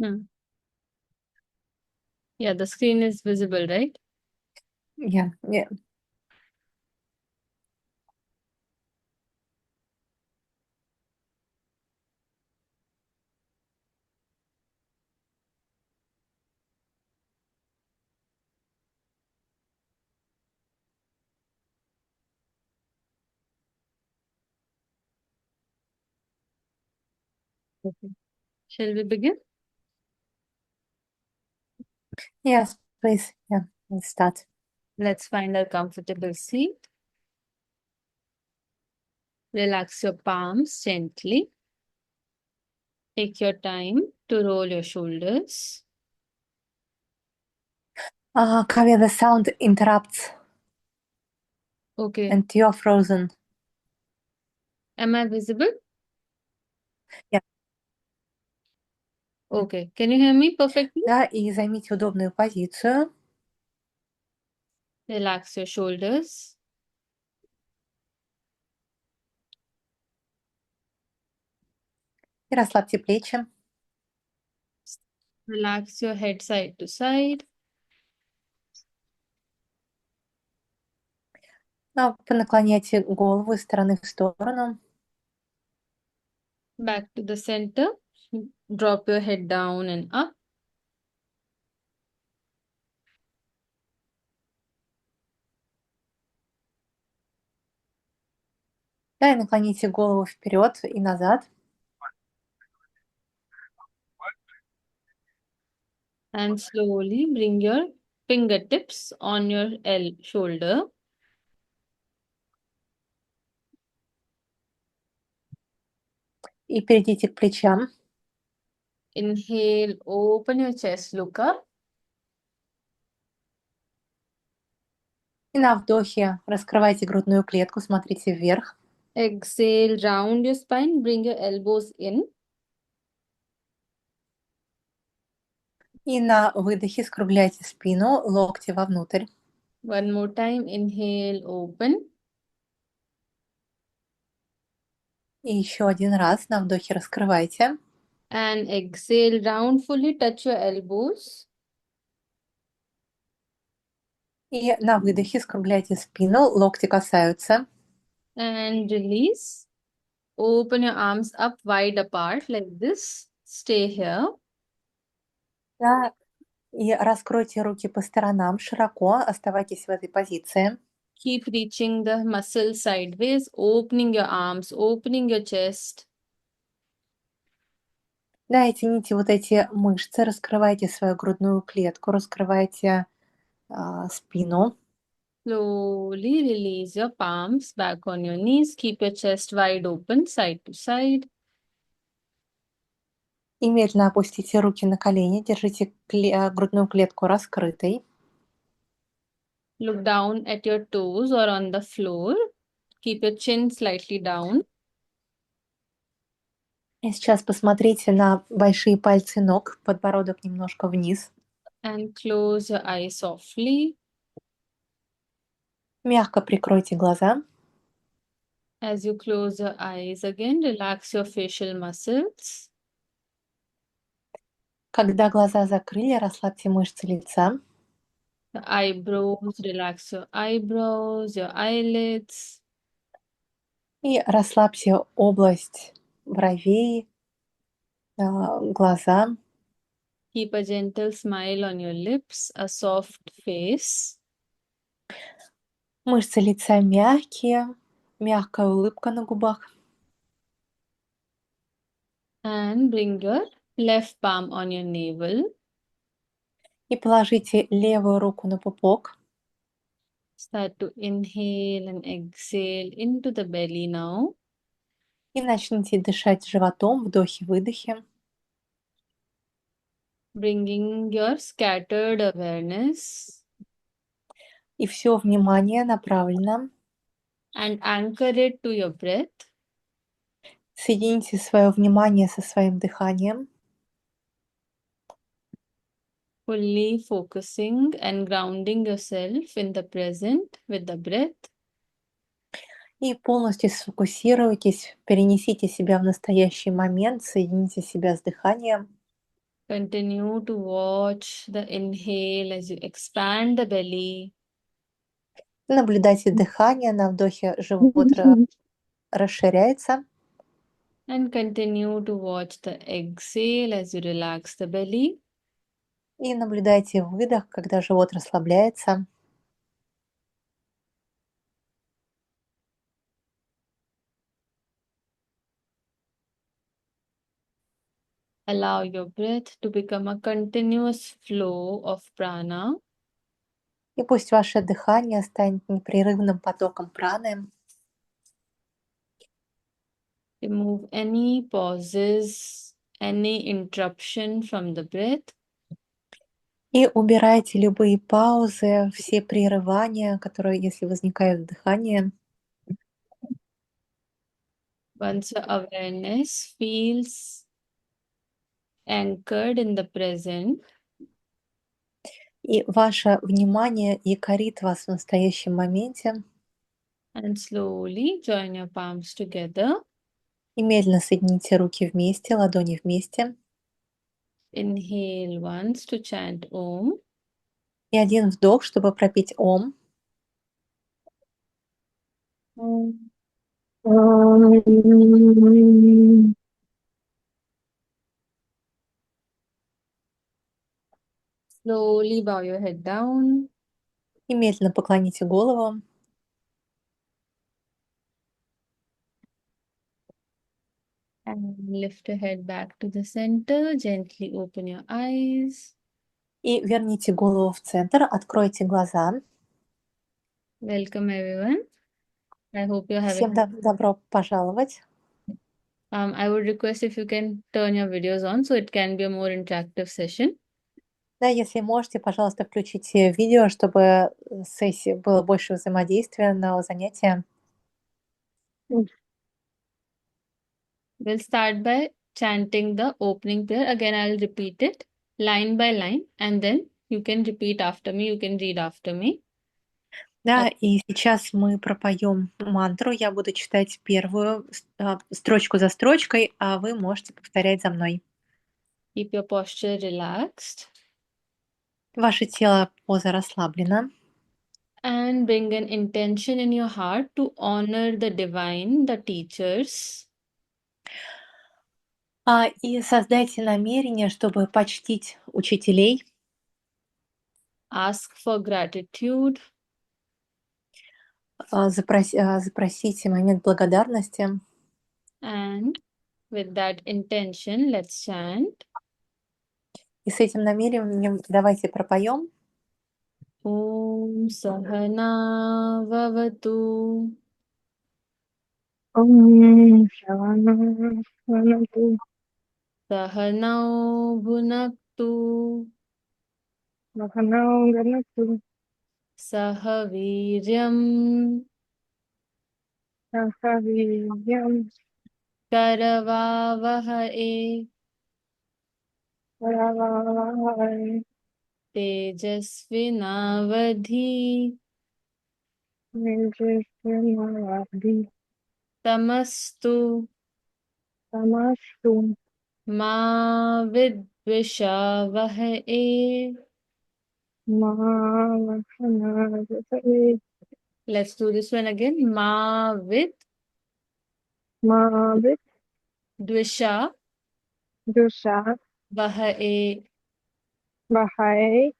Hmm. Yeah, the screen is visible, right? Yeah, yeah. Okay. Shall we begin? Yes, please. Yeah, let's start. Let's find a comfortable seat. Relax your palms gently. Take your time to roll your shoulders. Kavya, the sound interrupts Okay. and you're frozen. Am I visible? Yeah. Okay. Can you hear me perfectly? Да, и займите удобную позицию. Relax your shoulders. И расслабьте плечи. Relax your head side to side. Наклоняйте голову из стороны в сторону. Back to the center. Drop your head down and up. Да, и наклоните голову вперед и назад. And slowly bring your fingertips on your shoulder. И перейдите к плечам. Inhale, open your chest, look up. И на вдохе раскрывайте грудную клетку, смотрите вверх. Exhale, round your spine, bring your elbows in. И на выдохе скругляйте спину, локти вовнутрь. One more time, inhale, open. И еще один раз на вдохе раскрывайте. And exhale, round, fully touch your elbows. И на выдохе скругляйте спину, локти касаются. And release. Open your arms up wide apart like this. Stay here. Да. И раскройте руки по сторонам широко, оставайтесь в этой позиции. Keep reaching the muscle sideways, opening your arms, opening your chest. Да, и тяните вот эти мышцы, раскрывайте свою грудную клетку, раскрывайте спину. Slowly release your palms back on your knees. Keep your chest wide open, side to side. И медленно опустите руки на колени, держите грудную клетку раскрытой. Look down at your toes or on the floor. Keep your chin slightly down. И сейчас посмотрите на большие пальцы ног, подбородок немножко вниз. And close your eyes softly. Мягко прикройте глаза. As you close your eyes again, relax your facial muscles. Когда глаза закрыли, расслабьте мышцы лица. The eyebrows, relax your eyebrows, your eyelids. И расслабьте область бровей, глаза. Keep a gentle smile on your lips, a soft face. Мышцы лица мягкие, мягкая улыбка на губах. And bring your left palm on your navel. И положите левую руку на пупок. Start to inhale and exhale into the belly now. И начните дышать животом, вдохи-выдохи. Bringing your scattered awareness. И все внимание направлено. And anchor it to your breath. Соедините свое внимание со своим дыханием. Fully focusing and grounding yourself in the present with the breath. И полностью сфокусируйтесь, перенесите себя в настоящий момент, соедините себя с дыханием. Continue to watch the inhale as you expand the belly. Наблюдайте дыхание. На вдохе живот расширяется. And continue to watch the exhale as you relax the belly. И наблюдайте выдох, когда живот расслабляется. Allow your breath to become a continuous flow of prana. И пусть ваше дыхание станет непрерывным потоком праны. Remove any pauses, any interruption from the breath. И убирайте любые паузы, все прерывания, которые, если возникают в дыхании. Once your awareness feels anchored in the present, И ваше внимание якорит вас в настоящем моменте. and slowly join your palms together. И медленно соедините руки вместе, ладони вместе. Inhale once to chant Om. И один вдох, чтобы пропеть Ом. Slowly bow your head down. И медленно поклоните голову. And lift your head back to the center. Gently open your eyes. И верните голову в центр, откройте глаза. Welcome everyone. I hope you're Всем having. добро пожаловать. I would request if you can turn your videos on so it can be a more interactive session. Да, если можете, пожалуйста, включите видео, чтобы сессии было больше взаимодействия на занятия. We'll start by chanting the opening prayer. Again, I'll repeat it line by line, and then you can repeat after me. You can read after me. Да, и сейчас мы пропоем мантру. Я буду читать первую строчку за строчкой, а вы можете повторять за мной. Keep your posture relaxed. Ваше тело, поза расслаблена. And bring an intention in your heart to honor the divine, the teachers. И создайте намерение, чтобы почтить учителей. Ask for gratitude. Запросите момент благодарности. And with that intention, let's chant. И с этим намерением давайте пропоем. Om Sahana Vavatu. Om Shavana Svanatu Sahanau Bhunaktu. Mahanao Ganatu Sahaviryam Sahaviryam Karavavahae. Varavavai Tejasvinavadhi. Nijasvinavadhi Tamastu Tamastu Ma Vidvishavahae. Mahavanavadhi Let's do this one again. Ma Mavit Vidvisha Dusha Vahae. Vahai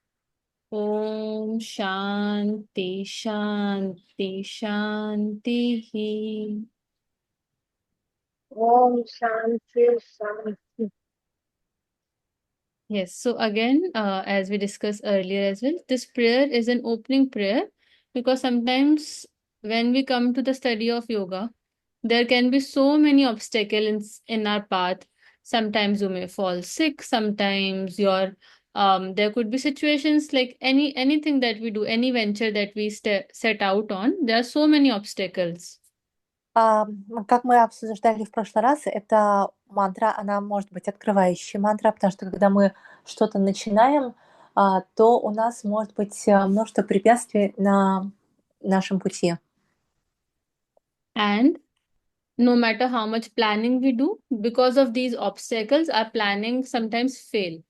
Om Shanti Shanti Shanti. Om Shanti Shanti. Yes, so again, as we discussed earlier as well, this prayer is an opening prayer because sometimes when we come to the study of yoga, there can be so many obstacles in our path. Sometimes you may fall sick, sometimes there could be situations like anything that we do, any venture that we set out on, there are so many obstacles. Как мы обсуждали в прошлый раз, эта мантра, она может быть открывающей мантра, потому что когда мы что-то начинаем, то у нас может быть множество препятствий на нашем пути. And no matter how much planning we do, because of these obstacles, our planning sometimes fail.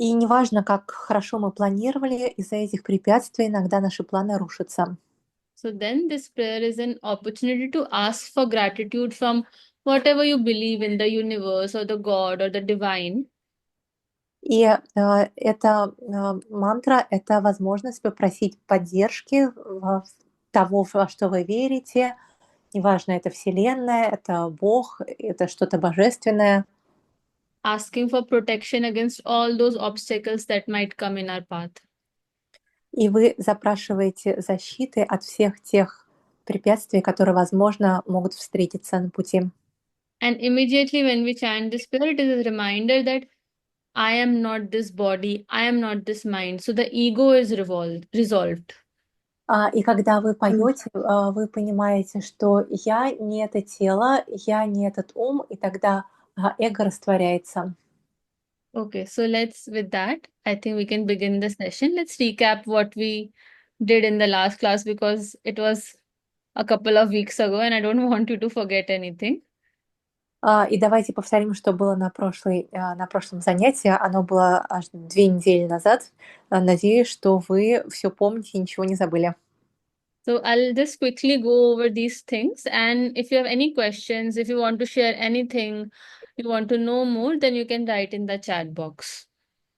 И неважно, как хорошо мы планировали, из-за этих препятствий иногда наши планы рушатся. So then this prayer is an opportunity to ask for gratitude from whatever you believe in, the universe or the God or the divine. И эта мантра — это возможность попросить поддержки того, во что вы верите. Неважно, это Вселенная, это Бог, это что-то божественное. Asking for protection against all those obstacles that might come in our path. И вы запрашиваете защиты от всех тех препятствий, которые, возможно, могут встретиться на пути. And immediately when we chant this prayer, it is a reminder that I am not this body, I am not this mind. So the ego is resolved. И когда вы поете, вы понимаете, что я не это тело, я не этот ум, и тогда эго растворяется. Okay, so with that, I think we can begin the session. Let's recap what we did in the last class because it was a couple of weeks ago and I don't want you to forget anything. И давайте повторим, что было на прошлом занятии. Оно было аж 2 недели назад. Надеюсь, что вы все помните и ничего не забыли. So I'll just quickly go over these things. And if you have any questions, if you want to share anything, you want to know more, then you can write in the chat box.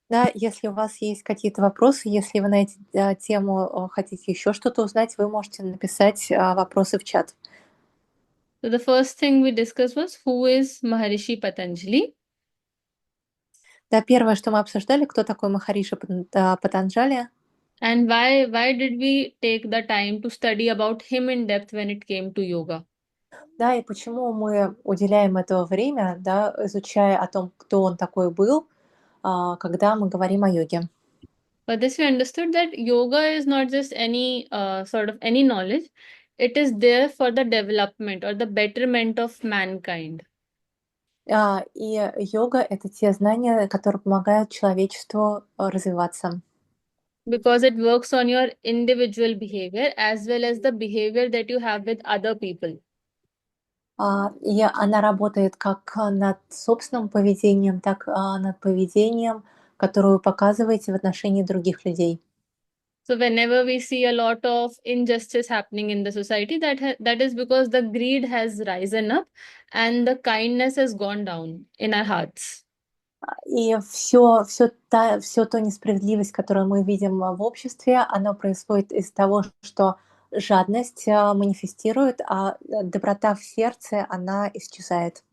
Да, если у вас есть какие-то вопросы, если вы на эту тему хотите еще что-то узнать, вы можете написать вопросы в чат. So the first thing we discussed was who is Maharishi Patanjali? Да, первое, что мы обсуждали, кто такой Махариши Патанджали, And why did we take the time to study about him in depth when it came to yoga? да, и почему мы уделяем это время, да, изучая о том, кто он такой был, когда мы говорим о йоге. For this, we understood that yoga is not just any sort of any knowledge. It is there for the development or the betterment of mankind. И йога — это те знания, которые помогают человечеству развиваться. Because it works on your individual behavior as well as the behavior that you have with other people. И она работает как над собственным поведением, так над поведением, которое вы показываете в отношении других людей. So whenever we see a lot of injustice happening in the society, that is because the greed has risen up and the kindness has gone down in our hearts. И все то несправедливость, которую мы видим в обществе, оно происходит из того, что жадность манифестирует, а доброта в сердце, она исчезает.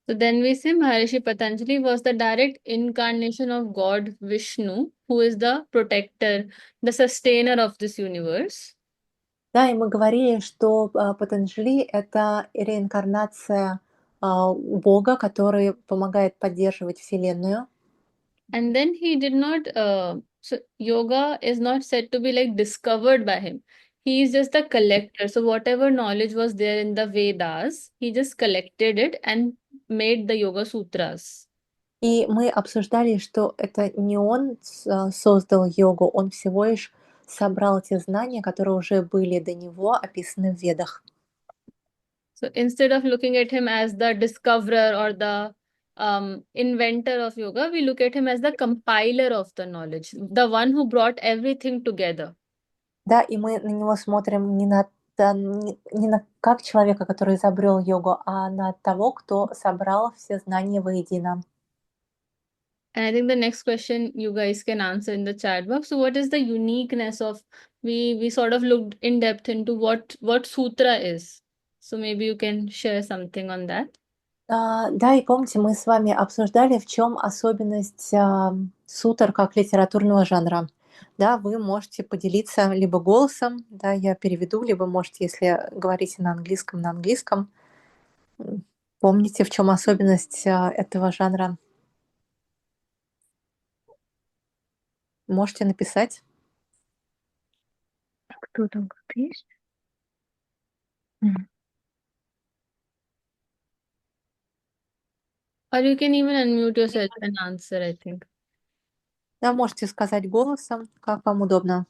So then we say Maharishi Patanjali was the direct incarnation of God Vishnu, who is the protector, the sustainer of this universe. Да, и мы говорили, что Патанджали — это реинкарнация Бога, который помогает поддерживать Вселенную. And then he did not, so yoga is not said to be like discovered by him. He is just a collector. So whatever knowledge was there in the Vedas, he just collected it and made the Yoga Sutras. И мы обсуждали, что это не он создал йогу, он всего лишь собрал те знания, которые уже были до него описаны в Ведах. So instead of looking at him as the discoverer or the inventor of yoga, we look at him as the compiler of the knowledge, the one who brought everything together. Да, и мы на него смотрим не на как человека, который изобрел йогу, а на того, кто собрал все знания воедино. And I think the next question you guys can answer in the chat box. So what is the uniqueness of we sort of looked in depth into what sutra is. So maybe you can share something on that. Да, и помните, мы с вами обсуждали, в чем особенность сутр как литературного жанра. Да, вы можете поделиться либо голосом, да, я переведу, либо можете, если говорите на английском. Помните, в чем особенность этого жанра? Можете написать. Кто там как есть? Or you can even unmute yourself and answer, I think. Да, можете сказать голосом, как вам удобно.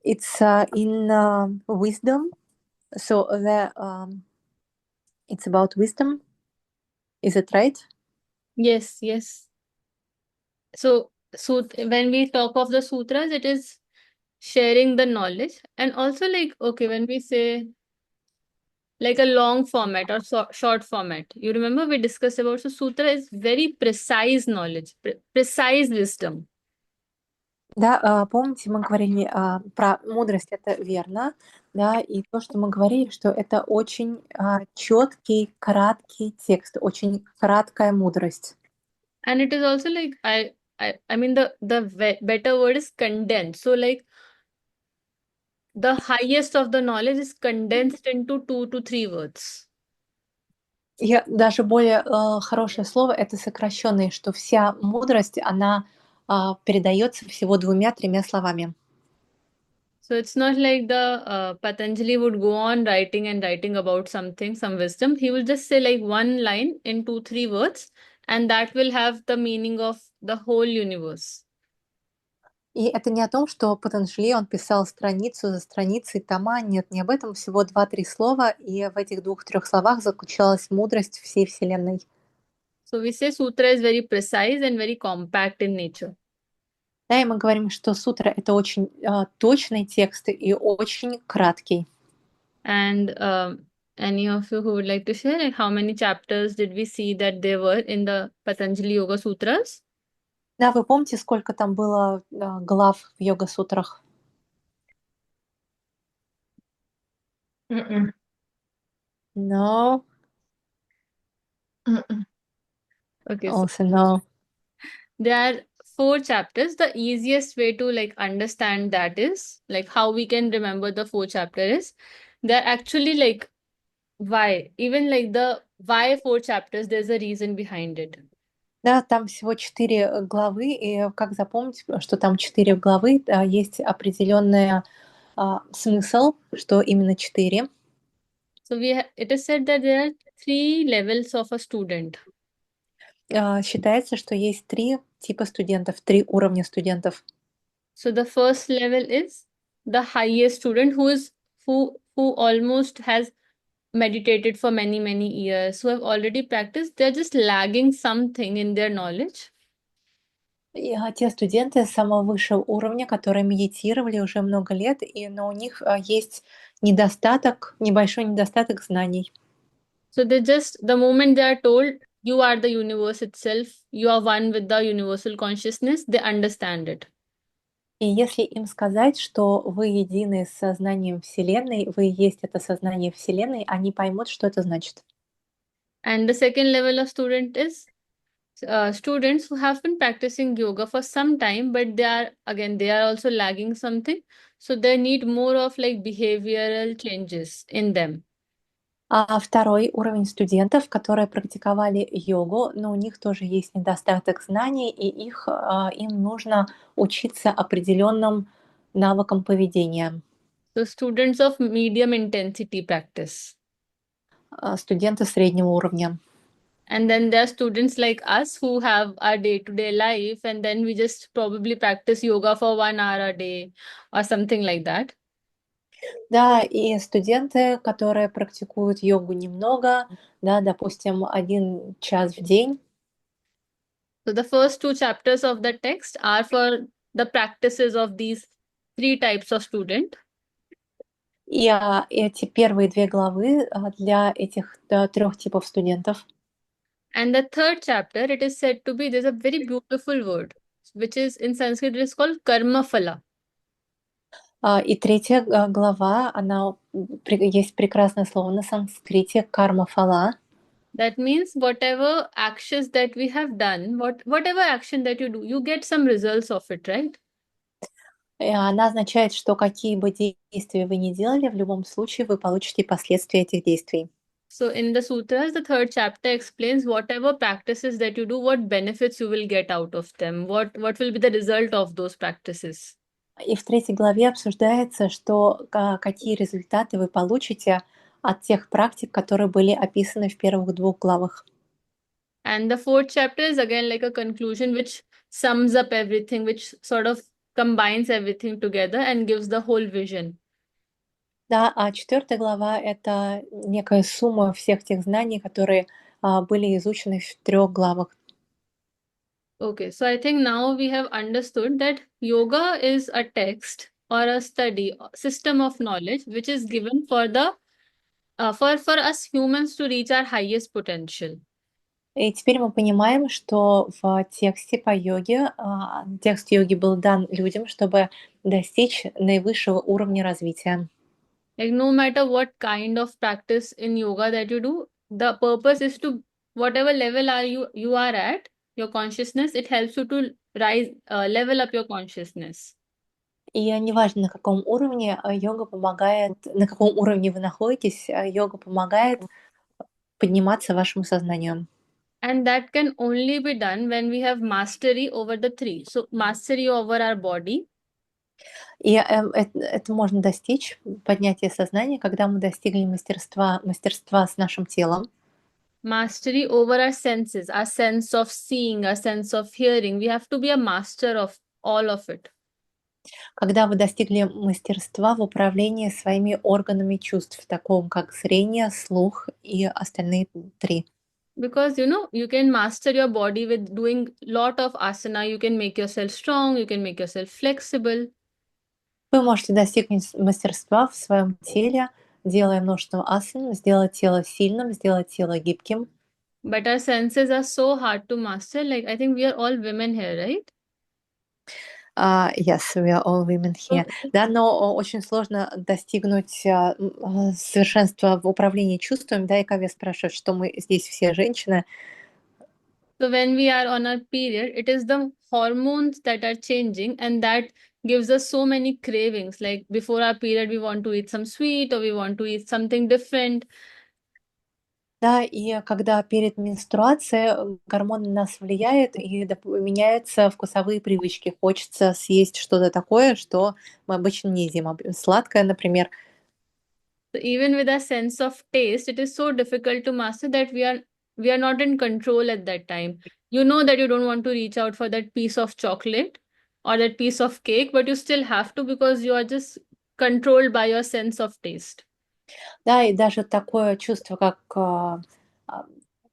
It's in wisdom. So It's about wisdom. Is it right? Yes, yes. So, when we talk of the sutras, it is sharing the knowledge. And also, like, okay, when we say like a long format or short format, you remember we discussed about, so sutra is very precise knowledge, precise wisdom. Да, помните, мы говорили про мудрость, это верно, да, и то, что мы говорили, что это очень четкий, краткий текст, очень краткая мудрость. And it is also like, I mean, the better word is condensed. So like the highest of the knowledge is condensed into 2 to 3 words. И даже более хорошее слово это сокращенное, что вся мудрость, она передается всего 2-3 словами. So it's not like the Patanjali would go on writing and writing about something, some wisdom. He will just say like one line in 2 3 words, and that will have the meaning of the whole universe. И это не о том, что Патанджали, он писал страницу за страницей тома. Нет, не об этом. Всего 2-3 слова, и в этих 2-3 словах заключалась мудрость всей Вселенной. So we say sutra is very precise and very compact in nature. Да, и мы говорим, что сутра — это очень точный текст и очень краткий. And any of you who would like to share, like how many chapters did we see that there were in the Patanjali Yoga Sutras? Да, вы помните, сколько там было глав в йога-сутрах? No, Okay, so also no. there are 4 chapters. The easiest way to like understand that is like how we can remember the 4 chapter is they're actually like why. Even like the why 4 chapters, there's a reason behind it. Да, там всего 4 главы, и как запомнить, что там 4 главы, есть определенный смысл, что именно 4. So it is said that there are 3 levels of a student. Считается, что есть 3 типа студентов, 3 уровня студентов. So the first level is the highest student who almost has meditated for many years, who have already practiced. They're just lagging something in their knowledge. И, те студенты самого высшего уровня, которые медитировали уже много лет, но у них есть недостаток, небольшой недостаток знаний. So they just, the moment they are told, you are the universe itself, you are one with the universal consciousness, they understand it. И если им сказать, что вы едины с сознанием Вселенной, вы есть это сознание Вселенной, они поймут, что это значит. And the second level of student is students who have been practicing yoga for some time, but they are also lagging something. So they need more of like behavioral changes in them. А второй уровень студентов, которые практиковали йогу, но у них тоже есть недостаток знаний, и им нужно учиться определенным навыкам поведения. So students of medium intensity practice. Студенты среднего уровня. And then there are students like us who have our day-to-day life, and then we just probably practice yoga for 1 hour a day or something like that. Да, и студенты, которые практикуют йогу немного, да, допустим, 1 час в день. So the first 2 chapters of the text are for the practices of these 3 types of student. И эти первые 2 главы для этих 3 типов студентов. And the third chapter, it is said to be, there's a very beautiful word, which is in Sanskrit, it is called karma phala. И 3 глава, есть прекрасное слово на санскрите карма-фала. That means whatever actions that we have done, whatever action that you do, you get some results of it, right? И она означает, что какие бы действия вы ни делали, в любом случае вы получите последствия этих действий. So in the sutras, the third chapter explains whatever practices that you do, what benefits you will get out of them, what will be the result of those practices. И в 3 главе обсуждается, что какие результаты вы получите от тех практик, которые были описаны в первых 2 главах. And the fourth chapter is again like a conclusion which sums up everything, which sort of combines everything together and gives the whole vision. Да, а 4 глава — это некая сумма всех тех знаний, которые были изучены в 3 главах. Okay, so I think now we have understood that yoga is a text or a study system of knowledge which is given for the for us humans to reach our highest potential. И теперь мы понимаем, что в тексте по йоге, текст йоги был дан людям, чтобы достичь наивысшего уровня развития. Like no matter what kind of practice in yoga that you do, the purpose is to whatever level are you are at your consciousness, it helps you to rise level up your consciousness. И неважно, на каком уровне йога помогает, на каком уровне вы находитесь, йога помогает подниматься вашему сознанию. And that can only be done when we have mastery over the three. So mastery over our body, И это можно достичь, поднятие сознания, когда мы достигли мастерства с нашим телом, mastery over our senses, our sense of seeing, our sense of hearing. We have to be a master of all of it. когда вы достигли мастерства в управлении своими органами чувств, таком как зрение, слух и остальные 3. Because you can master your body with doing lot of asana. You can make yourself strong, you can make yourself flexible. Вы можете достигнуть мастерства в своем теле, делая множество асан, сделать тело сильным, сделать тело гибким. But our senses are so hard to master. Like I think we are all women here, right? Yes, we are all women here. Да, но очень сложно достигнуть совершенства в управлении чувствами. Да, и Кавя спрашивает, что мы здесь все женщины. So when we are on our period, it is the hormones that are changing, and that gives us so many cravings. Like before our period, we want to eat some sweet or we want to eat something different. Да, и когда перед менструацией гормон на нас влияет, и меняются вкусовые привычки. Хочется съесть что-то такое, что мы обычно не едим. Сладкое, например. So even with a sense of taste, it is so difficult to master that we are not in control at that time. You know that you don't want to reach out for that piece of chocolate or that piece of cake, but you still have to because you are just controlled by your sense of taste. Да, и даже такое чувство, как а,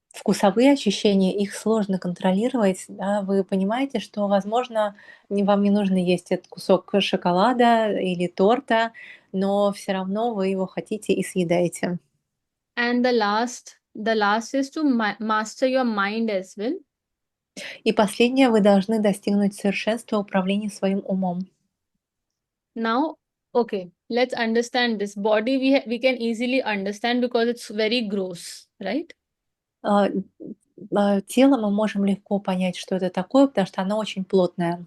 вкусовые ощущения, их сложно контролировать. Да. Вы понимаете, что, возможно, вам не нужно есть этот кусок шоколада или торта, но все равно вы его хотите и съедаете. And the last is to master your mind as well. И последнее, вы должны достигнуть совершенства управления своим умом. Now, okay, let's understand this body. We can easily understand because it's very gross, right? А, Тело мы можем легко понять, что это такое, потому что оно очень плотное.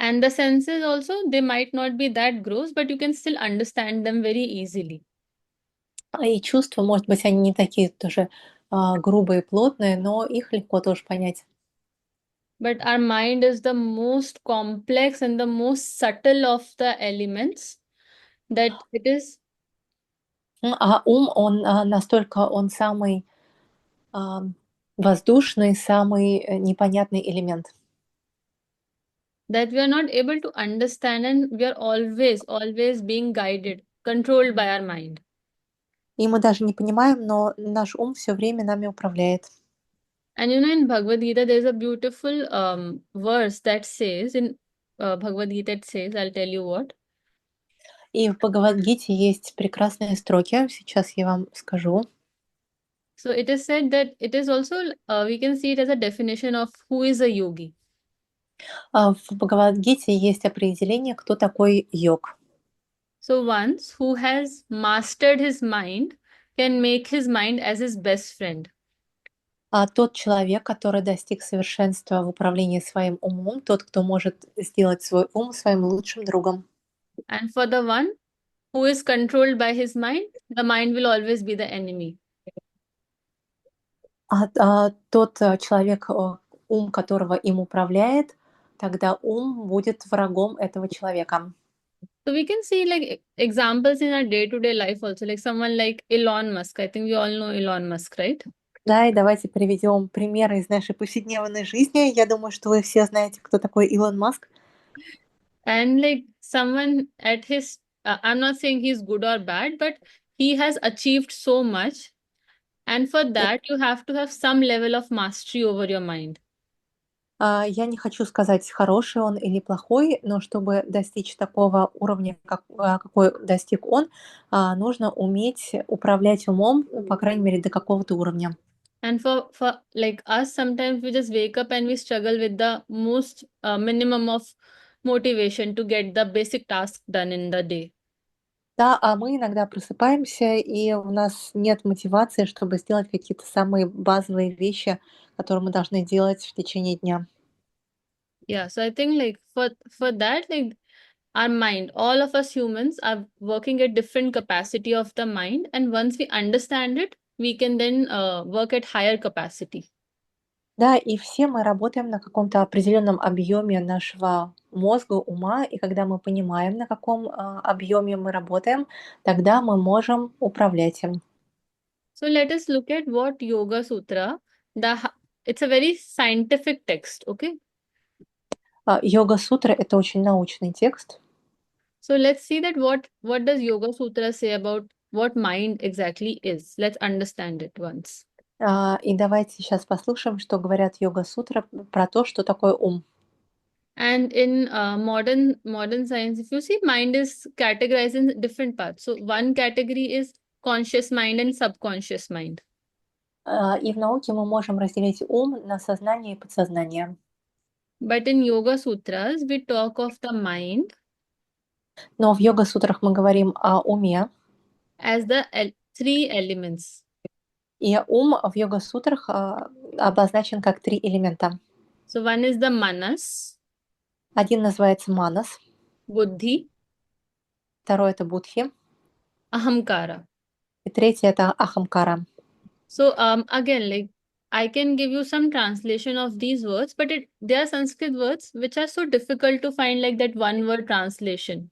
And the senses also, they might not be that gross, but you can still understand them very easily. И чувства, может быть, они не такие тоже грубые, плотные, но их легко тоже понять. But our mind is the most complex and the most subtle of the elements that it is А ум, он настолько, он самый воздушный, самый непонятный элемент. that we are not able to understand, and we are always being guided, controlled by our mind. И мы даже не понимаем, но наш ум все время нами управляет. And in Bhagavad Gita, there's a beautiful verse that says, in Bhagavad Gita, it says, I'll tell you what. И в Бхагавад-гите есть прекрасные строки, сейчас я вам скажу. So it is said that it is also, we can see it as a definition of who is a yogi. В Бхагавад-гите есть определение, кто такой йог. So once who has mastered his mind can make his mind as his best friend. Тот человек, который достиг совершенства в управлении своим умом, тот, кто может сделать свой ум своим лучшим другом. And for the one who is controlled by his mind, the mind will always be the enemy. Тот человек, ум которого им управляет, тогда ум будет врагом этого человека. So we can see like examples in our day-to-day life also, like someone like Elon Musk. I think we all know Elon Musk, right? Да, и давайте приведем примеры из нашей повседневной жизни. Я думаю, что вы все знаете, кто такой Илон Маск. And like someone at his I'm not saying he's good or bad, but he has achieved so much. And for that, you have to have some level of mastery over your mind. Я не хочу сказать, хороший он или плохой, но чтобы достичь такого уровня, какой достиг он, нужно уметь управлять умом, ну, по крайней мере, до какого-то уровня. And for like us, sometimes we just wake up and we struggle with the most minimum of motivation to get the basic task done in the day. Да, а мы иногда просыпаемся, и у нас нет мотивации, чтобы сделать какие-то самые базовые вещи, которые мы должны делать в течение дня. Yeah, so I think like for that, like our mind, all of us humans are working at different capacity of the mind, and once we understand it, we can then work at higher capacity. Да, и все мы работаем на каком-то определенном объеме нашего мозга, ума, и когда мы понимаем, на каком объеме мы работаем, тогда мы можем управлять им. So let us look at what Yoga Sutra, it's a very scientific text, okay? Йога-сутра — это очень научный текст. So let's see that what does Yoga Sutra say about what mind exactly is. Let's understand it once. И давайте сейчас послушаем, что говорят йога-сутра про то, что такое ум. And in modern science, if you see, mind is categorized in different parts. So one category is conscious mind and subconscious mind. И в науке мы можем разделить ум на сознание и подсознание. But in Yoga Sutras, we talk of the mind Но в йога-сутрах мы говорим о уме, as the three elements. и ум в йога-сутрах обозначен как 3 элемента. So one is the manas, Один называется манас, buddhi, второй — это будхи, ahamkara. и третий — это ахамкара. So again, like I can give you some translation of these words, but they are Sanskrit words which are so difficult to find like that one word translation.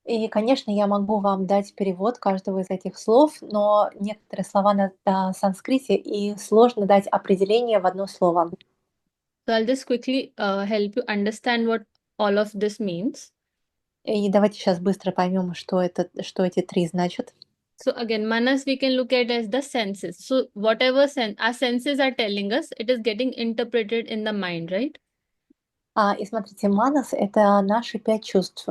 И, конечно, я могу вам дать перевод каждого из этих слов, но некоторые слова на санскрите, и сложно дать определение в одно слово. So I'll just quickly help you understand what all of this means. И давайте сейчас быстро поймем, что эти 3 значат. So again, manas we can look at as the senses. So whatever our senses are telling us, it is getting interpreted in the mind, right? И смотрите, манас — это наши 5 чувств.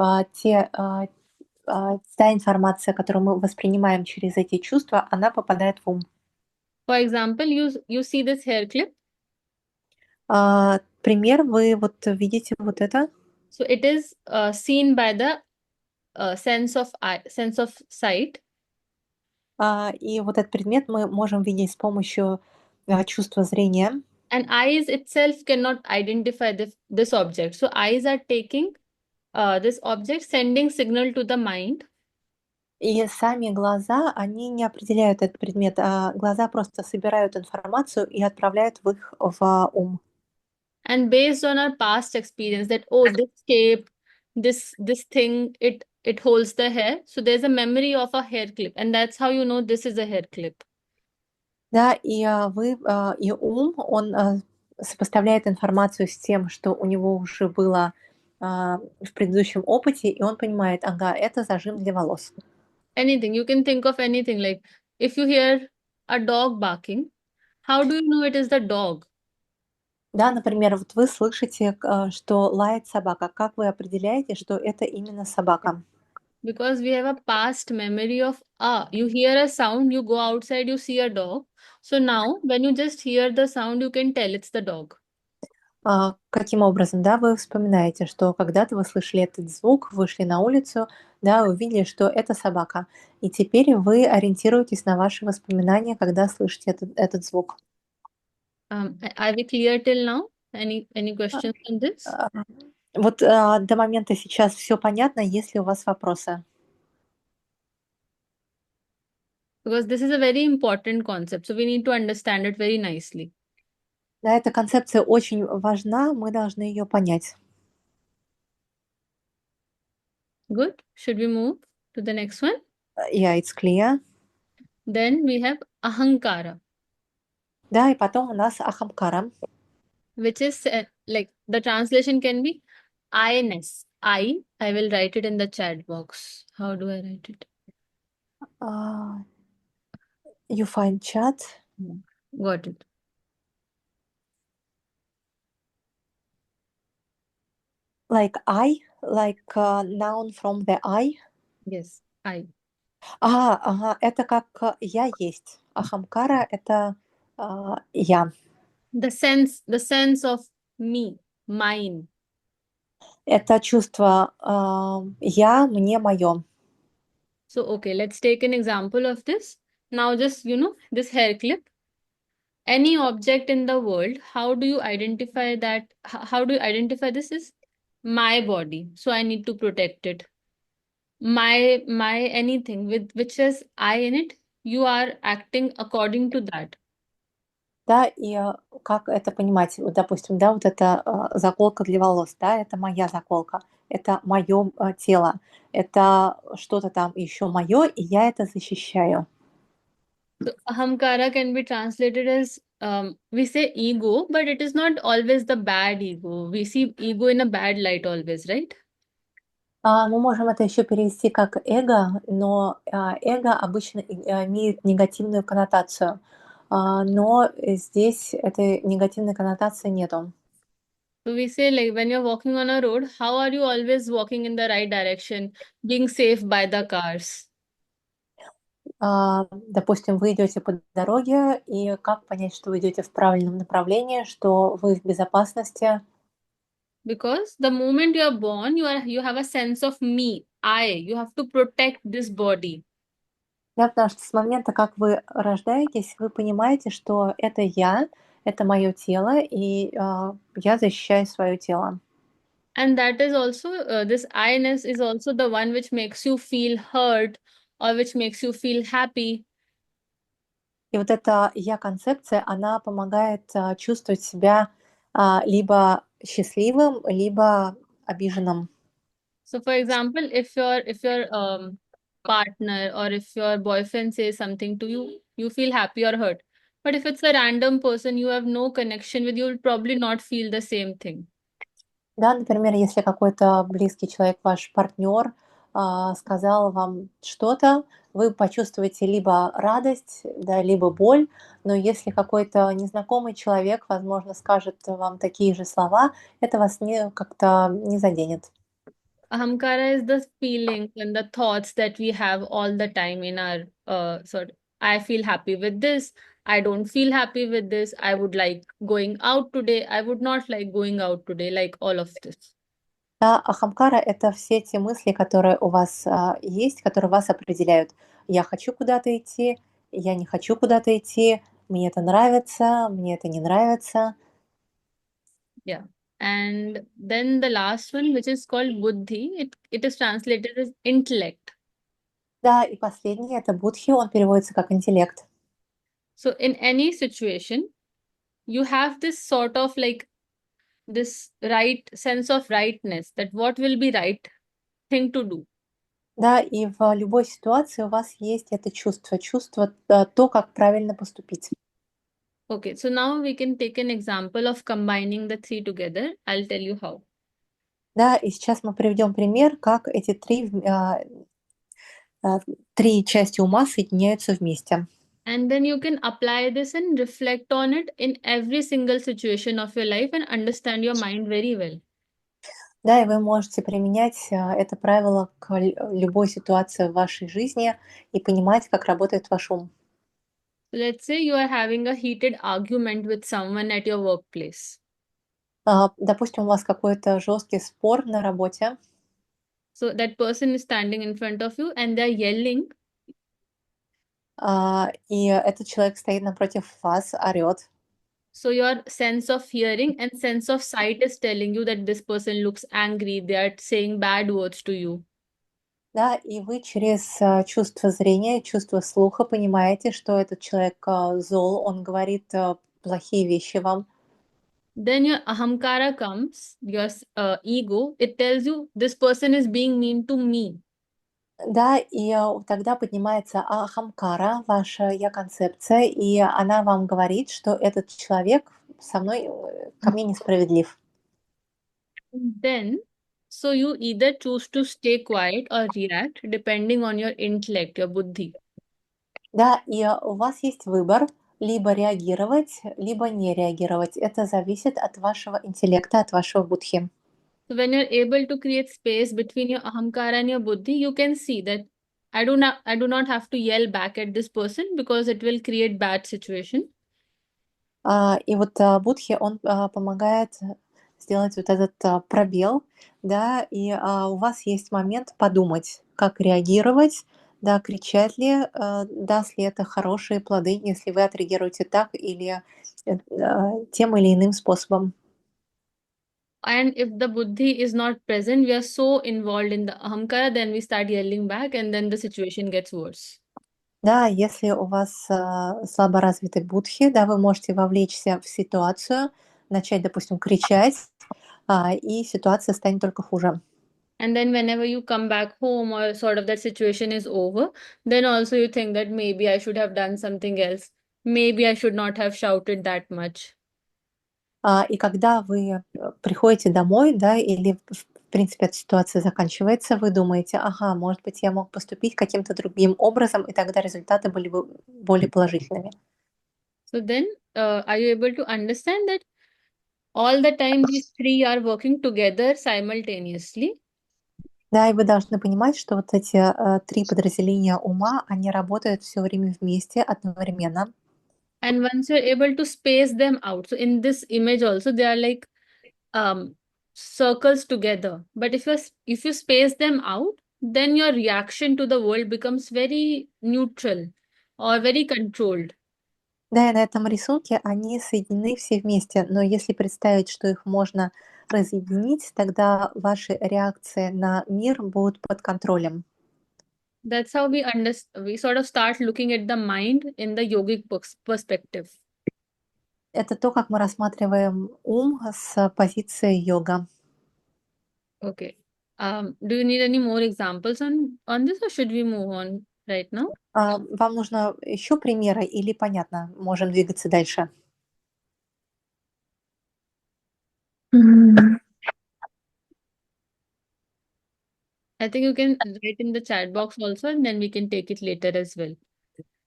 Та информация, которую мы воспринимаем через эти чувства, она попадает в ум. For example, you see this hair clip. Пример, вы вот видите вот это. So it is seen by the sense of sight. И вот этот предмет мы можем видеть с помощью чувства зрения. And eyes itself cannot identify this object. So eyes are taking this object, sending signal to the mind. И сами глаза, они не определяют этот предмет, а глаза просто собирают информацию и отправляют в ум. And based on our past experience that, oh, this shape, this thing, it holds the hair. So there's a memory of a hair clip. And that's how you know this is a hair clip. Да, и ум, он сопоставляет информацию с тем, что у него уже было в предыдущем опыте, и он понимает, ага, это зажим для волос. Anything, you can think of anything. Like if you hear a dog barking, how do you know it is the dog? Да, например, вот вы слышите, что лает собака. Как вы определяете, что это именно собака? Because we have a past memory of, you hear a sound, you go outside, you see a dog. So now when you just hear the sound, you can tell it's the dog. Каким образом, да, вы вспоминаете, что когда-то вы слышали этот звук, вышли на улицу, да, увидели, что это собака. И теперь вы ориентируетесь на ваши воспоминания, когда слышите этот звук. Are we clear till now? Any questions on this? Вот до момента сейчас все понятно, есть ли у вас вопросы? Because this is a very important concept, so we need to understand it very nicely. Да, эта концепция очень важна, мы должны ее понять. Good. Should we move to the next one? Yeah, it's clear. Then we have ahankara, Да, и потом у нас ахамкара. which is like the translation can be I-ness. I will write it in the chat box. How do I write it? You find chat. Yeah. Got it. Like I, like noun from the I. Yes, I. Ага, это как я есть. Ахамкара — это я. The sense of me, mine. Это чувство я, мне, мое. So, okay, let's take an example of this. Now, just, this hair clip. Any object in the world, how do you identify that? How do you identify this is my body? So, I need to protect it. My anything with which has I in it, you are acting according to that. Да, и как это понимать? Вот, допустим, да, вот эта заколка для волос, да, это моя заколка, это мое тело, это что-то там еще мое, и я это защищаю. So, ahamkara can be translated as we say ego, but it is not always the bad ego. We see ego in a bad light always, right? Мы можем это еще перевести как эго, но эго обычно имеет негативную коннотацию, но здесь этой негативной коннотации нету. So we say like when you're walking on a road, how are you always walking in the right direction, being safe by the cars? Допустим, вы идете по дороге, и как понять, что вы идете в правильном направлении, что вы в безопасности? Because the moment you are born, you have a sense of me, I. You have to protect this body. Да, потому что с момента, как вы рождаетесь, вы понимаете, что это мое тело, и я защищаю свое тело. And that is also this I-ness is also the one which makes you feel hurt or which makes you feel happy. И вот эта я-концепция, она помогает чувствовать себя либо счастливым, либо обиженным. So, for example, if your partner or if your boyfriend says something to you, you feel happy or hurt. But if it's a random person you have no connection with, you'll probably not feel the same thing. Да, например, если какой-то близкий человек, ваш партнер, сказал вам что-то, вы почувствуете либо радость, да, либо боль, но если какой-то незнакомый человек, возможно, скажет вам такие же слова, это вас как-то не заденет. Ahamkara is the feeling and the thoughts that we have all the time in our sort. I feel happy with this. I don't feel happy with this. I would like going out today. I would not like going out today. Like all of this. Да, ахамкара — это все те мысли, которые у вас есть, которые вас определяют. Я хочу куда-то идти, я не хочу куда-то идти, мне это нравится, мне это не нравится. Yeah. And then the last one, which is called buddhi, it is translated as intellect. Да, и последний — это будхи, он переводится как интеллект. So in any situation, you have this sort of like this right sense of rightness that what will be right thing to do. Да, и в любой ситуации у вас есть это чувство, то, как правильно поступить. Okay, so now we can take an example of combining the three together. I'll tell you how. Да, и сейчас мы приведем пример, как эти три части ума соединяются вместе. And then you can apply this and reflect on it in every single situation of your life and understand your mind very well. Да, и вы можете применять это правило к любой ситуации в вашей жизни и понимать, как работает ваш ум. So let's say you are having a heated argument with someone at your workplace. Допустим, у вас какой-то жесткий спор на работе, So that person is standing in front of you and they're yelling. и этот человек стоит напротив вас, орет. So your sense of hearing and sense of sight is telling you that this person looks angry. They are saying bad words to you. Да, и вы через чувство зрения, чувство слуха понимаете, что этот человек зол, он говорит плохие вещи вам. Then your ahamkara comes, your ego. It tells you this person is being mean to me. Да, и тогда поднимается ахамкара, ваша я-концепция, и она вам говорит, что этот человек со мной, ко мне несправедлив. Then So you either choose to stay quiet or react depending on your intellect, your buddhi. Да, и у вас есть выбор либо реагировать, либо не реагировать. Это зависит от вашего интеллекта, от вашего будхи. So when you're able to create space between your ahamkara and your buddhi, you can see that I do not have to yell back at this person because it will create bad situation. И вот будхи, он помогает сделать вот этот пробел, да, и у вас есть момент подумать, как реагировать, да, кричать ли, даст ли это хорошие плоды, если вы отреагируете так или тем или иным способом. And if the buddhi is not present, we are so involved in the ahamkara, then we start yelling back and then the situation gets worse. Да, если у вас слабо развиты будхи, да, вы можете вовлечься в ситуацию, начать, допустим, кричать, и ситуация станет только хуже. And then whenever you come back home or sort of that situation is over, then also you think that maybe I should have done something else. Maybe I should not have shouted that much. И когда вы приходите домой, да, или в принципе эта ситуация заканчивается, вы думаете, ага, может быть, я мог поступить каким-то другим образом, и тогда результаты были бы более положительными. So then, are you able to understand that all the time these three are working together simultaneously? Да, и вы должны понимать, что вот эти три подразделения ума, они работают все время вместе, одновременно. And once you're able to space them out, so in this image also they are like um circles together. But if you space them out, then your reaction to the world becomes very neutral or very controlled. Да, и на этом рисунке они соединены все вместе, но если представить, что их можно разъединить, тогда ваши реакции на мир будут под контролем. That's how we sort of start looking at the mind in the yogic perspective. Это то, как мы рассматриваем ум с позиции йога. Okay. Do you need any more examples on this, or should we move on right now? Вам нужно еще примеры или понятно, можем двигаться дальше? Mm. I think you can write in the chat box also, and then we can take it later as well.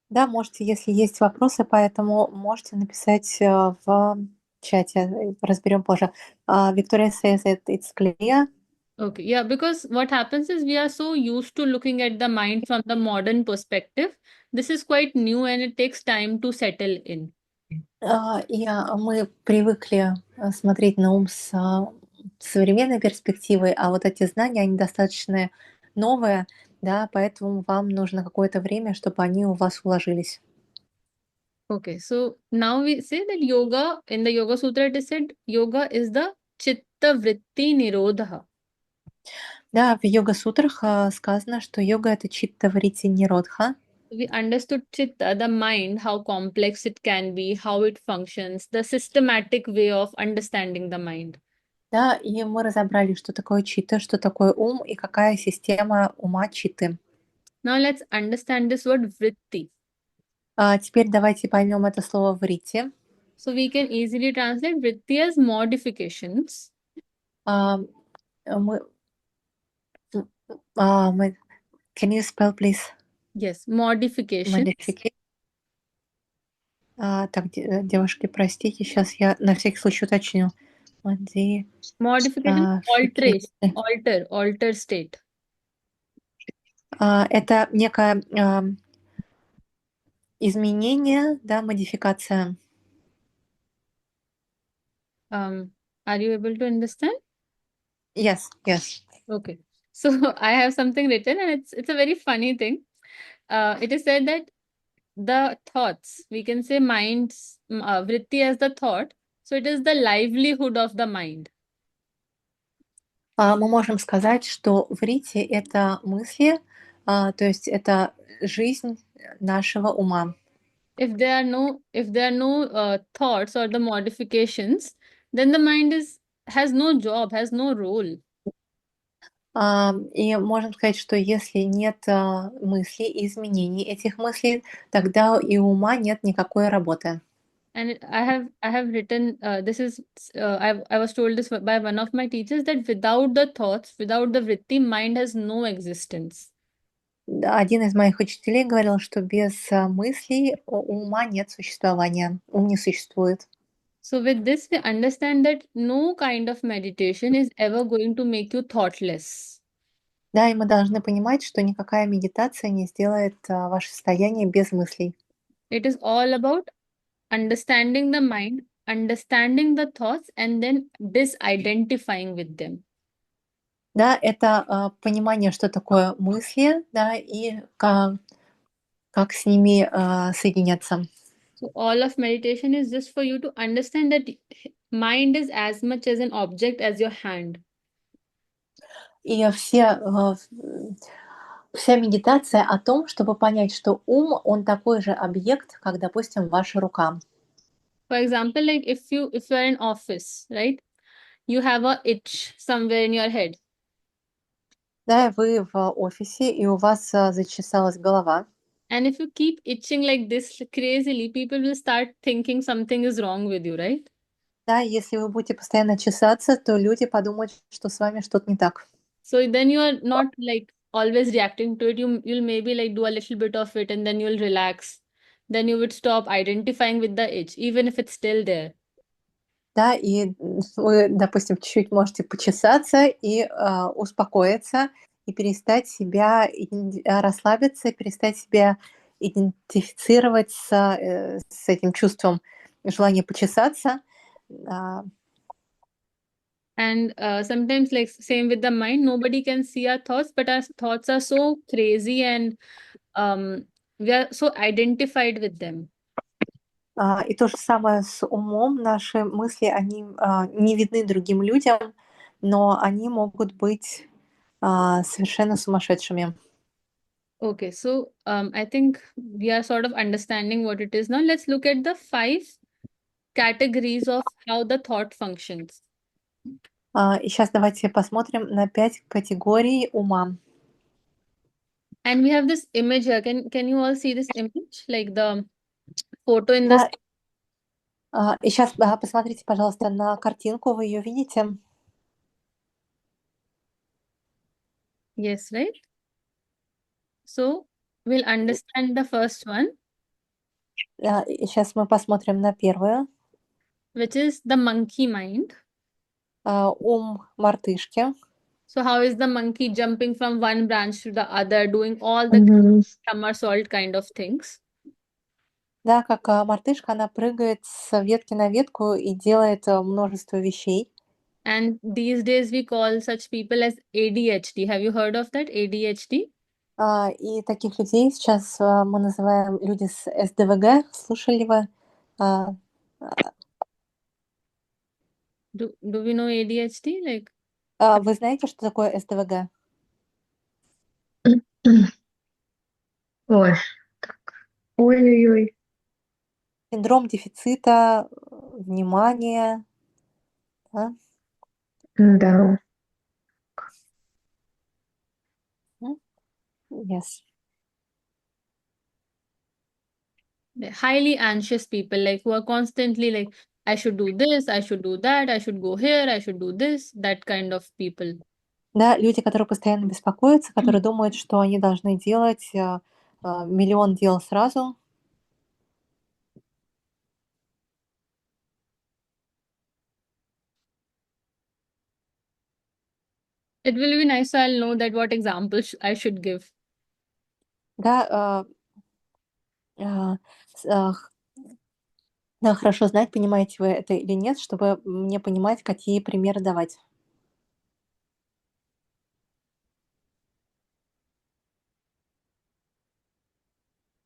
Да, можете, если есть вопросы, поэтому можете написать в чате, разберем позже. Victoria says that it's clear. Okay, yeah, because what happens is we are so used to looking at the mind from the modern perspective. This is quite new and it takes time to settle in. Мы привыкли смотреть на ум с современной перспективой, а вот эти знания, они достаточно новые, да, поэтому вам нужно какое-то время, чтобы они у вас уложились. Okay, so now we say that yoga, in the Yoga Sutra, it is said yoga is the chitta vritti nirodha. Да, в йога-сутрах сказано, что йога — это читта-врити ниродха. We understood chitta, the mind, how complex it can be, how it functions, the systematic way of understanding the mind. Да, и мы разобрали, что такое читта, что такое ум и какая система ума читты. Now let's understand this word vritti. Теперь давайте поймем это слово врити. So we can easily translate vritti as modifications. А, мы, can you spell, please? Yes, modifications. Modification. Так, девушки, простите, сейчас я на всякий случай уточню. Modification, Modification. alter state. Это некое изменение, да, модификация. Are you able to understand? Yes, yes. Okay. So I have something written and it's a very funny thing. It is said that the thoughts, we can say minds, vritti as the thought. So it is the livelihood of the mind. Мы можем сказать, что врити — это мысли, то есть это жизнь нашего ума. If there are no thoughts or the modifications, then the mind has no job, has no role. И можем сказать, что если нет мыслей и изменений этих мыслей, тогда и у ума нет никакой работы. And I have written this is I was told this by one of my teachers that without the thoughts, without the vritti, mind has no existence. Один из моих учителей говорил, что без мыслей у ума нет существования, ум не существует. So with this, we understand that no kind of meditation is ever going to make you thoughtless. Да, и мы должны понимать, что никакая медитация не сделает ваше состояние без мыслей. It is all about understanding the mind, understanding the thoughts, and then disidentifying with them. Да, это понимание, что такое мысли, да, и как с ними соединяться. So all of meditation is just for you to understand that mind is as much as an object as your hand. И вся медитация о том, чтобы понять, что ум, он такой же объект, как, допустим, ваша рука. For example, like if you're in office, right? You have a itch somewhere in your head. Да, вы в офисе, и у вас зачесалась голова. And if you keep itching like this crazily, people will start thinking something is wrong with you, right? Да, если вы будете постоянно чесаться, то люди подумают, что с вами что-то не так. So then you are not like always reacting to it. You'll maybe like do a little bit of it and then you'll relax. Then you would stop identifying with the itch, even if it's still there. Да, и вы, допустим, чуть-чуть можете почесаться и успокоиться, и перестать себя расслабиться, перестать себя идентифицировать с этим чувством желания почесаться. А, And sometimes, like same with the mind, nobody can see our thoughts, but our thoughts are so crazy and um, we are so identified with them. И то же самое с умом. Наши мысли, они не видны другим людям, но они могут быть совершенно сумасшедшими. Okay, so I think we are sort of understanding what it is now. Let's look at the 5 categories of how the thought functions. И сейчас давайте посмотрим на 5 категорий ума. And we have this image here. Can you all see this image? Like the photo in this? Да, и сейчас посмотрите, пожалуйста, на картинку, вы ее видите? Yes, right? So we'll understand the first one, И сейчас мы посмотрим на первую. which is the monkey mind. Ум мартышки. So how is the monkey jumping from one branch to the other, doing all the somersault kind of things? Да, как мартышка, она прыгает с ветки на ветку и делает множество вещей. And these days we call such people as ADHD. Have you heard of that? ADHD? И таких людей сейчас мы называем люди с СДВГ. Слышали вы? А, Do we know ADHD? Like Вы знаете, что такое СДВГ? Ой, так. Ой-ой-ой. Синдром дефицита внимания. Да? Да. Yes. they're highly anxious people, like who are constantly like, I should do this, I should do that, I should go here, I should do this, that kind of people. Да, люди, которые постоянно беспокоятся, которые думают, что они должны делать миллион дел сразу. It will be nice, so I'll know that what example I should give. Да, да, хорошо знать, понимаете вы это или нет, чтобы мне понимать, какие примеры давать.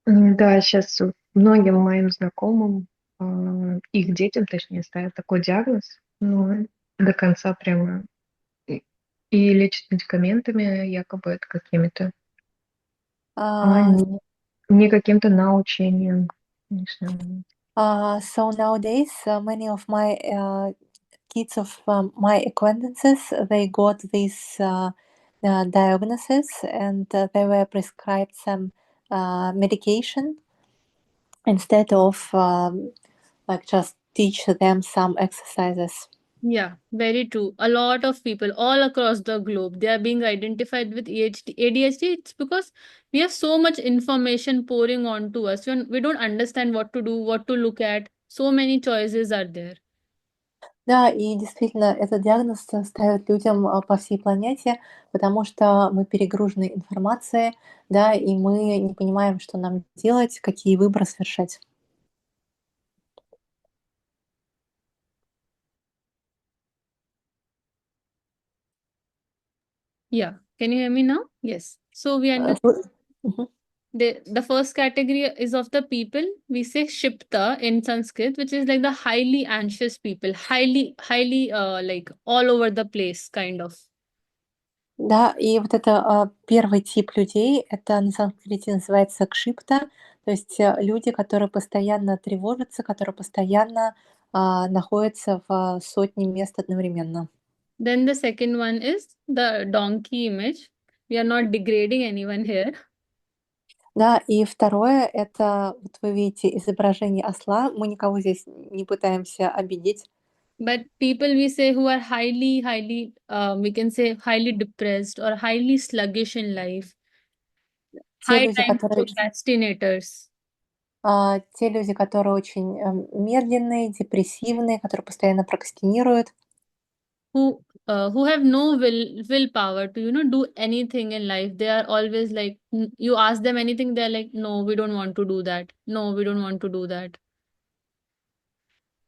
Да, сейчас многим моим знакомым, их детям, точнее, ставят такой диагноз, но до конца прямо и и лечат медикаментами якобы это какими-то, а Uh, не каким-то научением, конечно. so nowadays, many of my kids of my acquaintances, they got this diagnosis, and they were prescribed some medication instead of like just teach them some exercises. Yeah, very true. A lot of people all across the globe, they are being identified with ADHD. It's because we have so much information pouring onto us. We don't understand what to do, what to look at. So many choices are there. Да, и действительно, этот диагноз ставят людям по всей планете, потому что мы перегружены информацией, да, и мы не понимаем, что нам делать, какие выборы совершать. Yeah. Can you hear me now? Yes. So we Э, understand. вы- Мгм. The first category is of the people we say shipta in Sanskrit, which is like the highly anxious people, highly like all over the place kind of. Да, и вот это первый тип людей, это на санскрите называется кшипта, то есть люди, которые постоянно тревожатся, которые постоянно находятся в сотне мест одновременно. Then the second one is the donkey image. We are not degrading anyone here, Да, и второе, это вот вы видите изображение осла. Мы никого здесь не пытаемся обидеть. but people we say who are we can say highly depressed or highly sluggish in life, Те high люди, time которые, procrastinators. те люди, которые очень медленные, депрессивные, которые постоянно прокрастинируют. Who have no willpower to do anything in life. They are always like you ask them anything, they're like, no, we don't want to do that, no, we don't want to do that.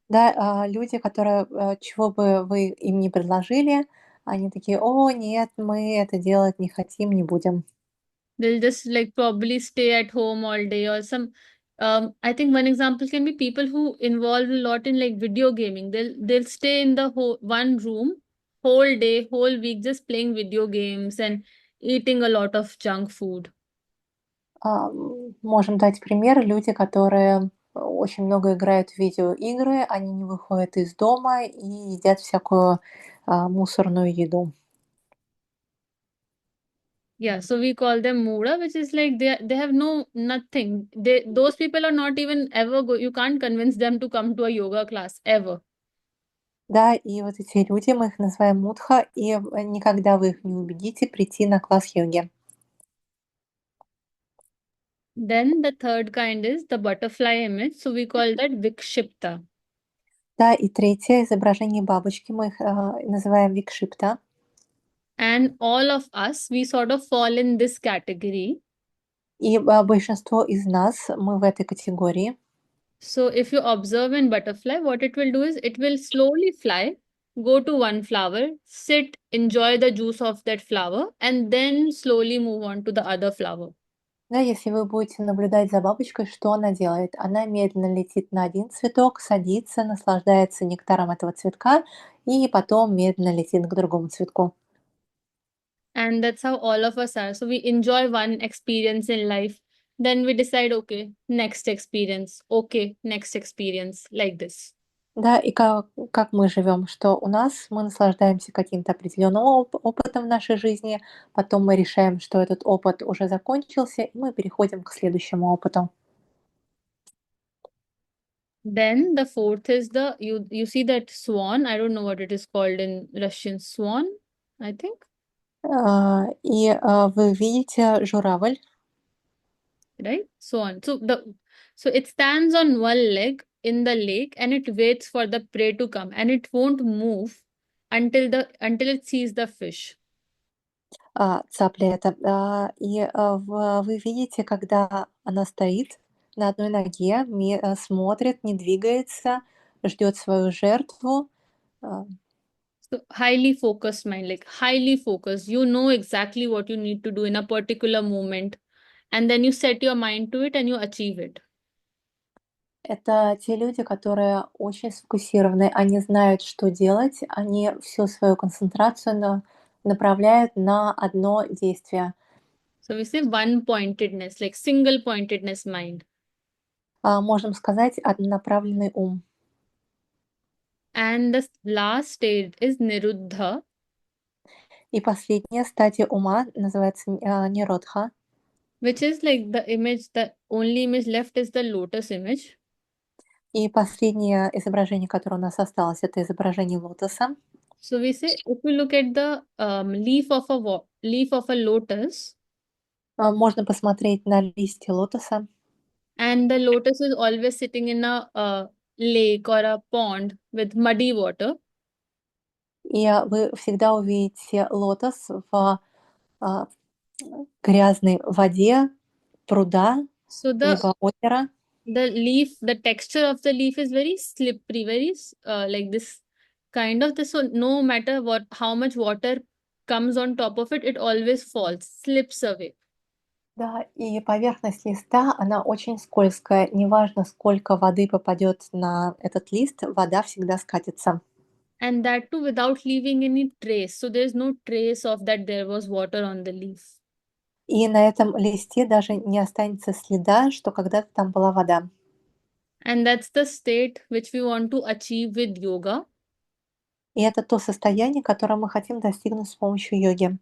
Да, люди, которые, чего бы вы им ни предложили, они такие: "О нет, мы это делать не хотим, не будем". They'll just like probably stay at home all day or some I think one example can be people who involve a lot in like video gaming. They'll stay in the whole one room whole day, whole week just playing video games and eating a lot of junk food. Можем дать пример. Люди, которые очень много играют в видеоигры, они не выходят из дома и едят всякую, мусорную еду. Yeah, so we call them Muda, which is like they have no nothing. Those people are not even ever go. You can't convince them to come to a yoga class ever. Да, и вот эти люди, мы их называем мудха, и, никогда вы их не убедите прийти на класс йоги. Then the third kind is the butterfly image. So we call that Vikshipta. Да, и третье изображение бабочки, мы их, называем викшипта. And all of us, we sort of fall in this category. И, большинство из нас, мы в этой категории. So if you observe in butterfly, what it will do is it will slowly fly, go to one flower, sit, enjoy the juice of that flower, and then slowly move on to the other flower. Да, если вы будете наблюдать за бабочкой, что она делает? Она медленно летит на один цветок, садится, наслаждается нектаром этого цветка и потом медленно летит к другому цветку. And that's how all of us are. So we enjoy one experience in life, then we decide, okay, next experience, okay, next experience, like this. Да, и как мы живем, что у нас мы наслаждаемся каким-то определенным опытом в нашей жизни, потом мы решаем, что этот опыт уже закончился, и мы переходим к следующему опыту. Then the fourth is the you see that swan. I don't know what it is called in Russian. Swan, I think, И вы видите журавль. right? Swan. So it stands on one leg in the lake and it waits for the prey to come and it won't move until it sees the fish. Цапля это. Вы видите, когда она стоит на одной ноге, смотрит, не двигается, ждет свою жертву. А, So highly focused mind, like highly focused. You know exactly what you need to do in a particular moment, and then you set your mind to it and you achieve it. Это те люди, которые очень сфокусированы, они знают, что делать, они всю свою концентрацию направляют на одно действие. So we say one pointedness, like single pointedness mind. Можем сказать, однонаправленный ум. And the last stage is Niruddha, И последняя стадия ума называется ниродха. which is like the only image left is the lotus image. И последнее изображение, которое у нас осталось, это изображение лотоса. So we say if we look at the leaf of a lotus, Можно посмотреть на листья лотоса, and the lotus is always sitting in a lake or a pond with muddy water. и вы всегда увидите лотос в а, грязной воде пруда So the либо озера. the texture of the leaf is very slippery, like this kind of this. So no matter what, how much water comes on top of it, it always falls, slips away. Да, и поверхность листа, она очень скользкая. Неважно, сколько воды попадет на этот лист, вода всегда скатится. And that too without leaving any trace. So there's no trace of that there was water on the leaf. И на этом листе даже не останется следа, что когда-то там была вода. And that's the state which we want to achieve with yoga. И это то состояние, которое мы хотим достигнуть с помощью йоги.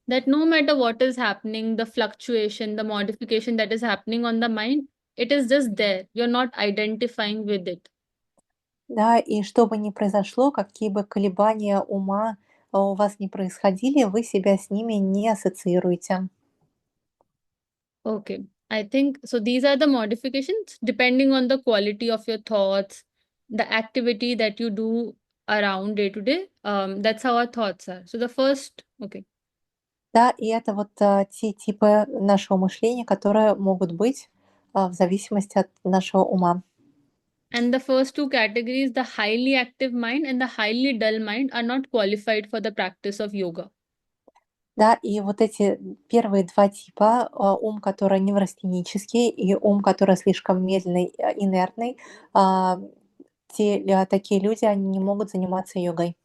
That no matter what is happening, the fluctuation, the modification that is happening on the mind, it is just there. You're not identifying with it. Да, и что бы ни произошло, какие бы колебания ума у вас не происходили, вы себя с ними не ассоциируете. Okay. I think so. These are the modifications depending on the quality of your thoughts, the activity that you do around day to day. That's how our thoughts are. So the first, okay. Да, и это вот те типы нашего мышления, которые могут быть в зависимости от нашего ума. And the first two categories, the highly active mind and the highly dull mind, are not qualified for the practice of yoga. Да, и вот эти первые два типа, ум, который неврастенический, и ум, который слишком медленный, инертный, а, такие люди, они не могут заниматься йогой.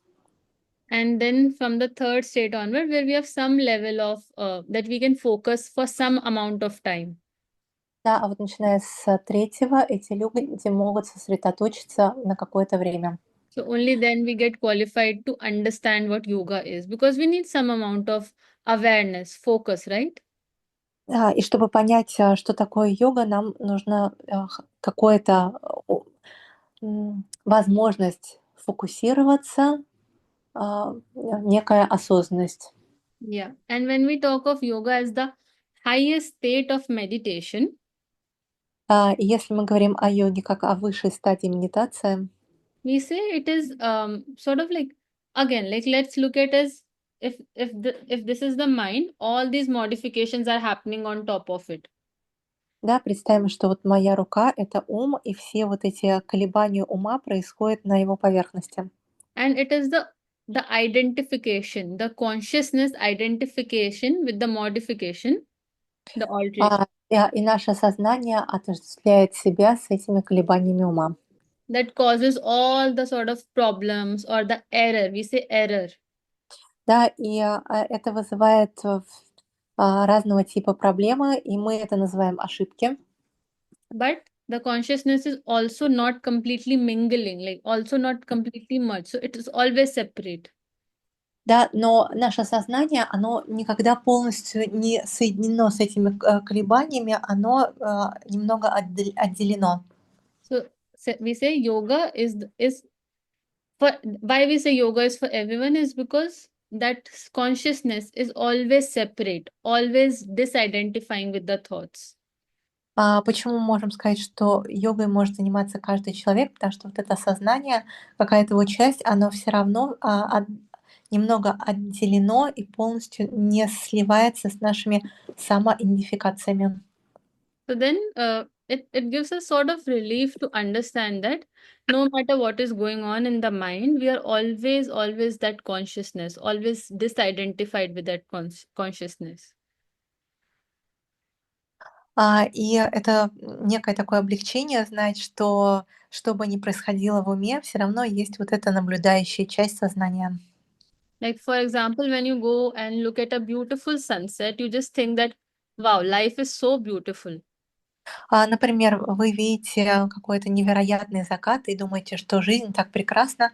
And then from the third state onward, where we have some level of that we can focus for some amount of time. Да, а вот начиная с третьего, эти люди могут сосредоточиться на какое-то время. So only then we get qualified to understand what yoga is, because we need some amount of awareness, focus, right? Да, и чтобы понять, что такое йога, нам нужна какое-то возможность фокусироваться, некая осознанность. Yeah. And when we talk of yoga as the highest state of meditation, И если мы говорим о йоге как о высшей стадии медитации, we say it is sort of like, again, like let's look at as if this is the mind, all these modifications are happening on top of it. да, представим, что вот моя рука — это ум, и все вот эти колебания ума происходят на его поверхности. And it is the identification, the consciousness identification with the modification, the alteration, И наше сознание отождествляет себя с этими колебаниями ума. that causes all the sort of problems or the error. We say error. Да, и это вызывает разного типа проблемы, и мы это называем ошибки. But the consciousness is also not completely mingling, like also not completely merged. So it is always separate. Да, но наше сознание, оно никогда полностью не соединено с этими колебаниями, оно немного отделено. So we say yoga is for why we say yoga is for everyone is because that consciousness is always separate, always disidentifying with the thoughts. Почему мы можем сказать, что йогой может заниматься каждый человек? Потому что вот это сознание, какая-то его часть, оно все равно немного отделено и полностью не сливается с нашими самоидентификациями. So then it gives us sort of relief to understand that no matter what is going on in the mind, we are always that consciousness, always disidentified with that consciousness. И это некое такое облегчение знать, что бы ни происходило в уме, все равно есть вот эта наблюдающая часть сознания. Like, for example, when you go and look at a beautiful sunset, you just think that, wow, life is so beautiful. Например, вы видите какой-то невероятный закат и думаете, что жизнь так прекрасна,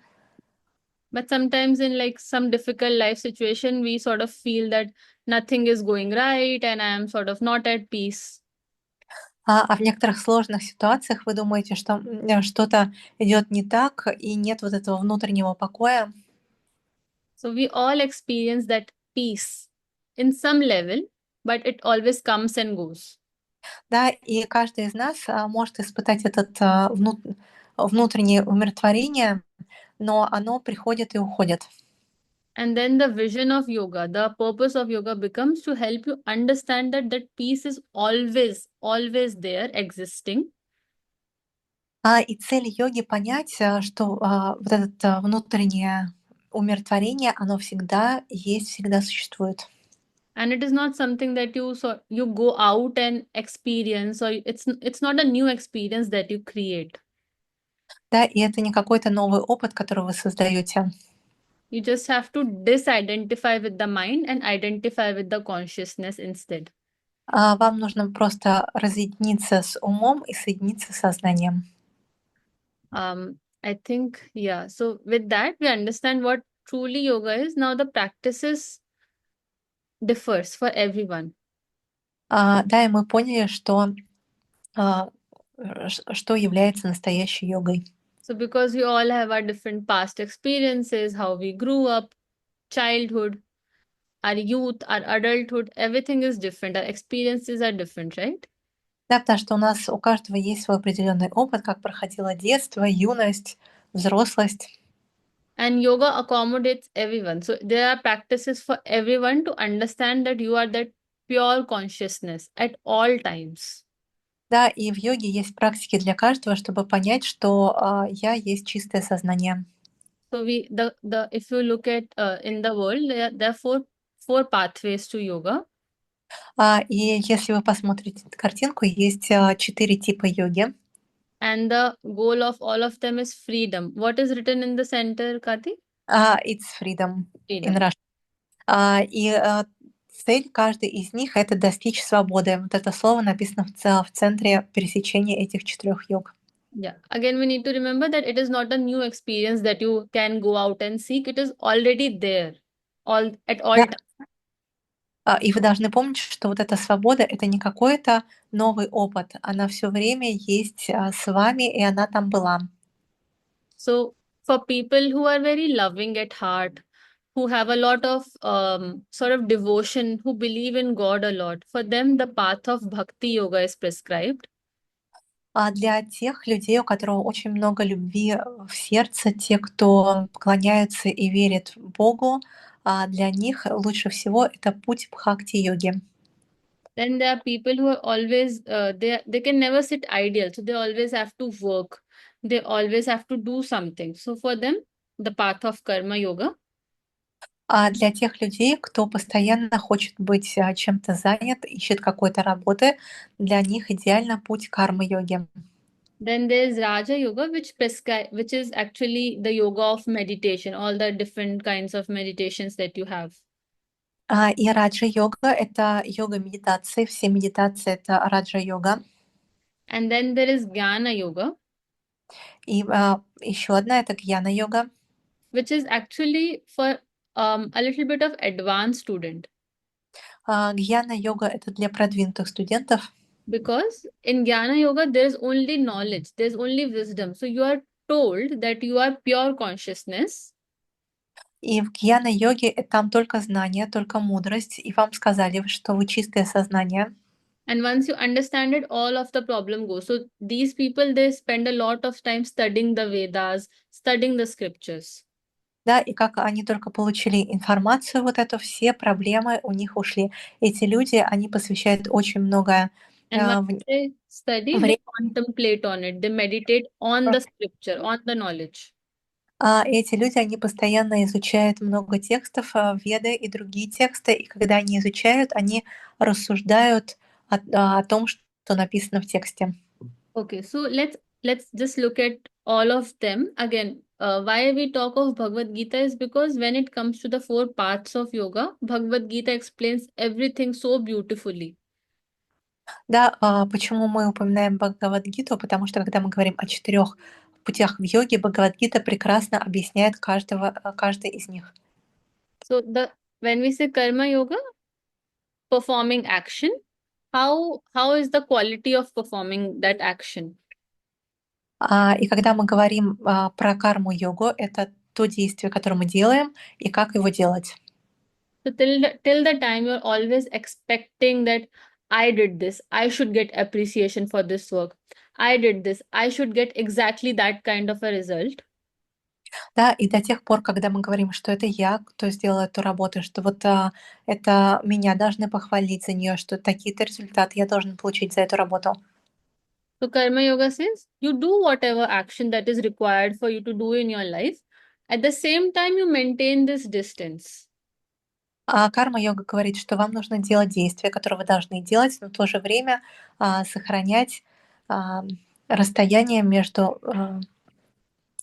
But sometimes in like some difficult life situation, we sort of feel that nothing is going right and I am sort of not at peace. А в некоторых сложных ситуациях вы думаете, что что-то идет не так и нет вот этого внутреннего покоя? So we all experience that peace in some level, but it always comes and goes. Да, и каждый из нас может испытать этот внутреннее умиротворение, но оно приходит и уходит. And then the vision of yoga, the purpose of yoga becomes to help you understand that that peace is always there, existing. И цель йоги понять, что вот это внутреннее умиротворение, оно всегда есть, всегда существует. And it is not something that you go out and experience, or it's not a new experience that you create. Да, и это не какой-то новый опыт, который вы создаете. You just have to disidentify with the mind and identify with the consciousness instead. Вам нужно просто разъединиться с умом и соединиться с сознанием. I think, yeah. So with that, we understand what truly yoga is. Now the practices differs for everyone. Да, и мы поняли, а, что является настоящей йогой. So because we all have our different past experiences, how we grew up, childhood, our youth, our adulthood, everything is different. Our experiences are different, right? Да, потому что у каждого есть свой определенный опыт, как проходило детство, юность, взрослость. And yoga accommodates everyone. So there are practices for everyone to understand that you are that pure consciousness at all times. Да, и в йоге есть практики для каждого, чтобы понять, что я есть чистое сознание. So the if you look at in the world, there are four pathways to yoga. И если вы посмотрите эту картинку, есть 4 типа йоги. And the goal of all of them is freedom. What is written in the center, Kati? It's freedom in Freedom. Russian. И цель каждой из них — это достичь свободы. Вот это слово написано в центре пересечения этих 4 йог. Yeah. Again, we need to remember that it is not a new experience that you can go out and seek. It is already there, all at all Да, times. и вы должны помнить, что вот эта свобода — это не какой-то новый опыт. Она все время есть с вами, и она там была. So for people who are very loving at heart, who have a lot of sort of devotion, who believe in God a lot, for them the path of bhakti yoga is prescribed. А для тех людей, у которых очень много любви в сердце, те, кто поклоняются и верит Богу, для них лучше всего это путь бхакти-йоги. Then there are people who are always they can never sit idle, so they always have to work. They always have to do something. So for them, the path of karma yoga. А для тех людей, кто постоянно хочет быть чем-то занят, ищет какой-то работы, для них идеально путь кармы-йоги. Then there's Raja Yoga, which is actually the yoga of meditation, all the different kinds of meditations that you have. И раджа-йога — это йога медитации, все медитации — это раджа-йога. And then there is Jnana Yoga, И еще одна — это гьяна-йога. which is actually for a little bit of advanced student. Гьяна-йога — это для продвинутых студентов. Because in Jnana Yoga, there is only knowledge, there's only wisdom. So you are told that you are pure consciousness. И в гьяна-йоге там только знание, только мудрость. И вам сказали, что вы чистое сознание. And once you understand it, all of the problem goes. So these people, they spend a lot of time studying the Vedas, studying the scriptures. Да, и как они только получили информацию, вот эту, все проблемы у них ушли. Эти люди, они посвящают очень много And once в- they study, they времени. contemplate on it, they meditate on the scripture, on the knowledge. Эти люди, они постоянно изучают много текстов, Веды и другие тексты, и когда они изучают, они рассуждают о том, что написано в тексте. Okay, so let's just look at all of them again. Why we talk of Bhagavad Gita is because when it comes to the four paths of yoga, Bhagavad Gita explains everything so beautifully. Да, почему мы упоминаем Бхагавад-гиту? Потому что когда мы говорим о 4 путях в йоге, Бхагавад-гита прекрасно объясняет каждый из них. So when we say karma yoga, performing action, how is the quality of performing that action? И когда мы говорим про карму-йогу, это то действие, которое мы делаем, и как его делать. So till the time you're always expecting that I did this, I should get appreciation for this work. I did this, I should get exactly that kind of a result. Да, и до тех пор, когда мы говорим, что это я, кто сделал эту работу, что вот это меня должны похвалить за нее, что такие-то результаты я должен получить за эту работу. So Karma Yoga says you do whatever action that is required for you to do in your life. At the same time, you maintain this distance. А карма-йога говорит, что вам нужно делать действия, которые вы должны делать, но в то же время сохранять а, расстояние между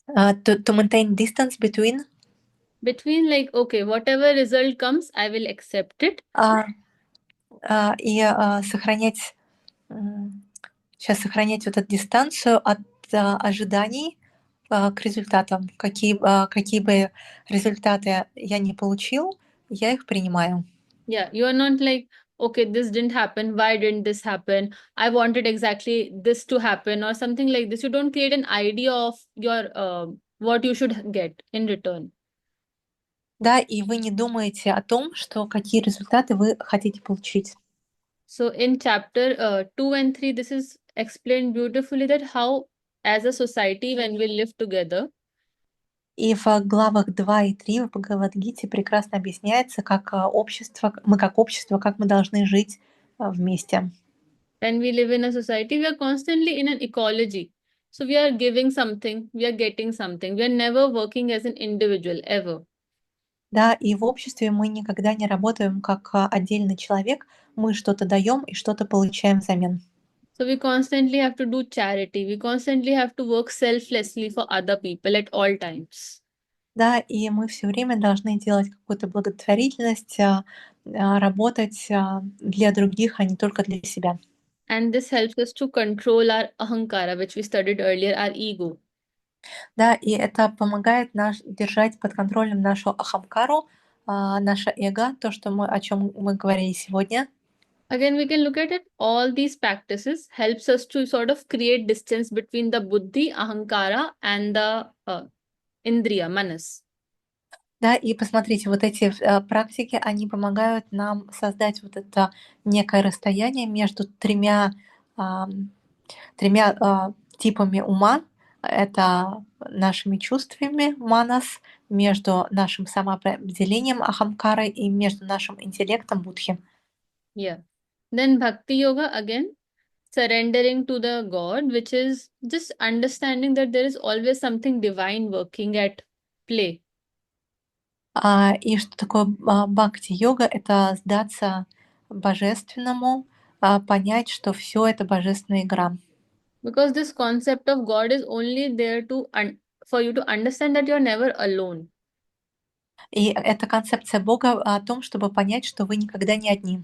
to maintain distance between Between like, okay, whatever result comes, I will accept it. а, сохранять сейчас сохранять вот эту дистанцию от ожиданий к результатам. Какие бы результаты я не получил, я их принимаю. Yeah, you are not like, okay, this didn't happen. Why didn't this happen? I wanted exactly this to happen or something like this. You don't create an idea of your what you should get in return. Да, и вы не думаете о том, что какие результаты вы хотите получить. So in chapter 2 and 3, this is explained beautifully that how, as a society, when we live together, И в главах 2 и 3 в Бхагавад-гите прекрасно объясняется, как общество, как мы должны жить вместе. when we live in a society, we are constantly in an ecology. So we are giving something, we are getting something. We are never working as an individual ever. Да, и в обществе мы никогда не работаем как отдельный человек, мы что-то даем и что-то получаем взамен. So we constantly have to do charity. We constantly have to work selflessly for other people at all times. Да, и мы все время должны делать какую-то благотворительность, работать для других, а не только для себя. And this helps us to control our ahankara, which we studied earlier, our ego. Да, и это помогает держать под контролем нашу ахамкару, наше эго, о чем мы говорили сегодня. Again, we can look at it. All these practices helps us to sort of create distance between the buddhi, ahankara, and the indriya, manas. Да, и посмотрите, вот эти практики, они помогают нам создать вот это некое расстояние между тремя типами ума. Это нашими чувствами, манас, между нашим самоопределением, ахамкарой, и между нашим интеллектом, будхи. Yeah. Then bhakti yoga again, surrendering to the God, which is just understanding that there is always something divine working at play. И что такое бхакти-йога? Это сдаться божественному, понять, что все это божественная игра. Because this concept of God is only there to for you to understand that you're never alone. И это концепция Бога о том, чтобы понять, что вы никогда не одни.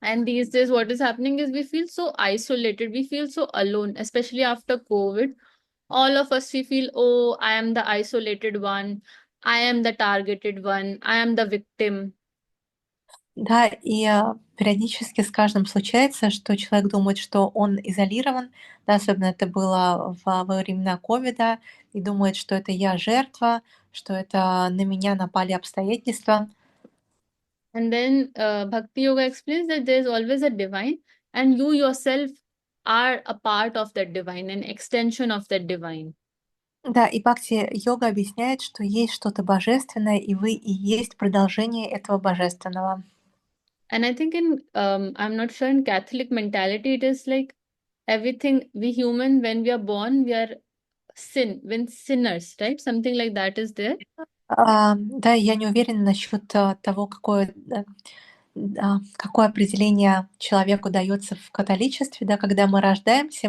And these days, what is happening is we feel so isolated, we feel so alone, especially after COVID. All of us, we feel, oh, I am the isolated one, I am the targeted one, I am the victim. Да, и периодически с каждым случается, что человек думает, что он изолирован, да, особенно это было во времена ковида, и думает, что это я жертва, что это на меня напали обстоятельства. And then Bhakti Yoga explains that there is always a divine, and you yourself are a part of that divine, an extension of that divine. Да, и бхакти-йога объясняет, что есть что-то божественное, и вы и есть продолжение этого божественного. And I think in, I'm not sure, in Catholic mentality, it is like everything, we human, when we are born, we are when sinners, right? Something like that is there. Да, я не уверена насчет того, какое определение человеку дается в католичестве, да, когда мы рождаемся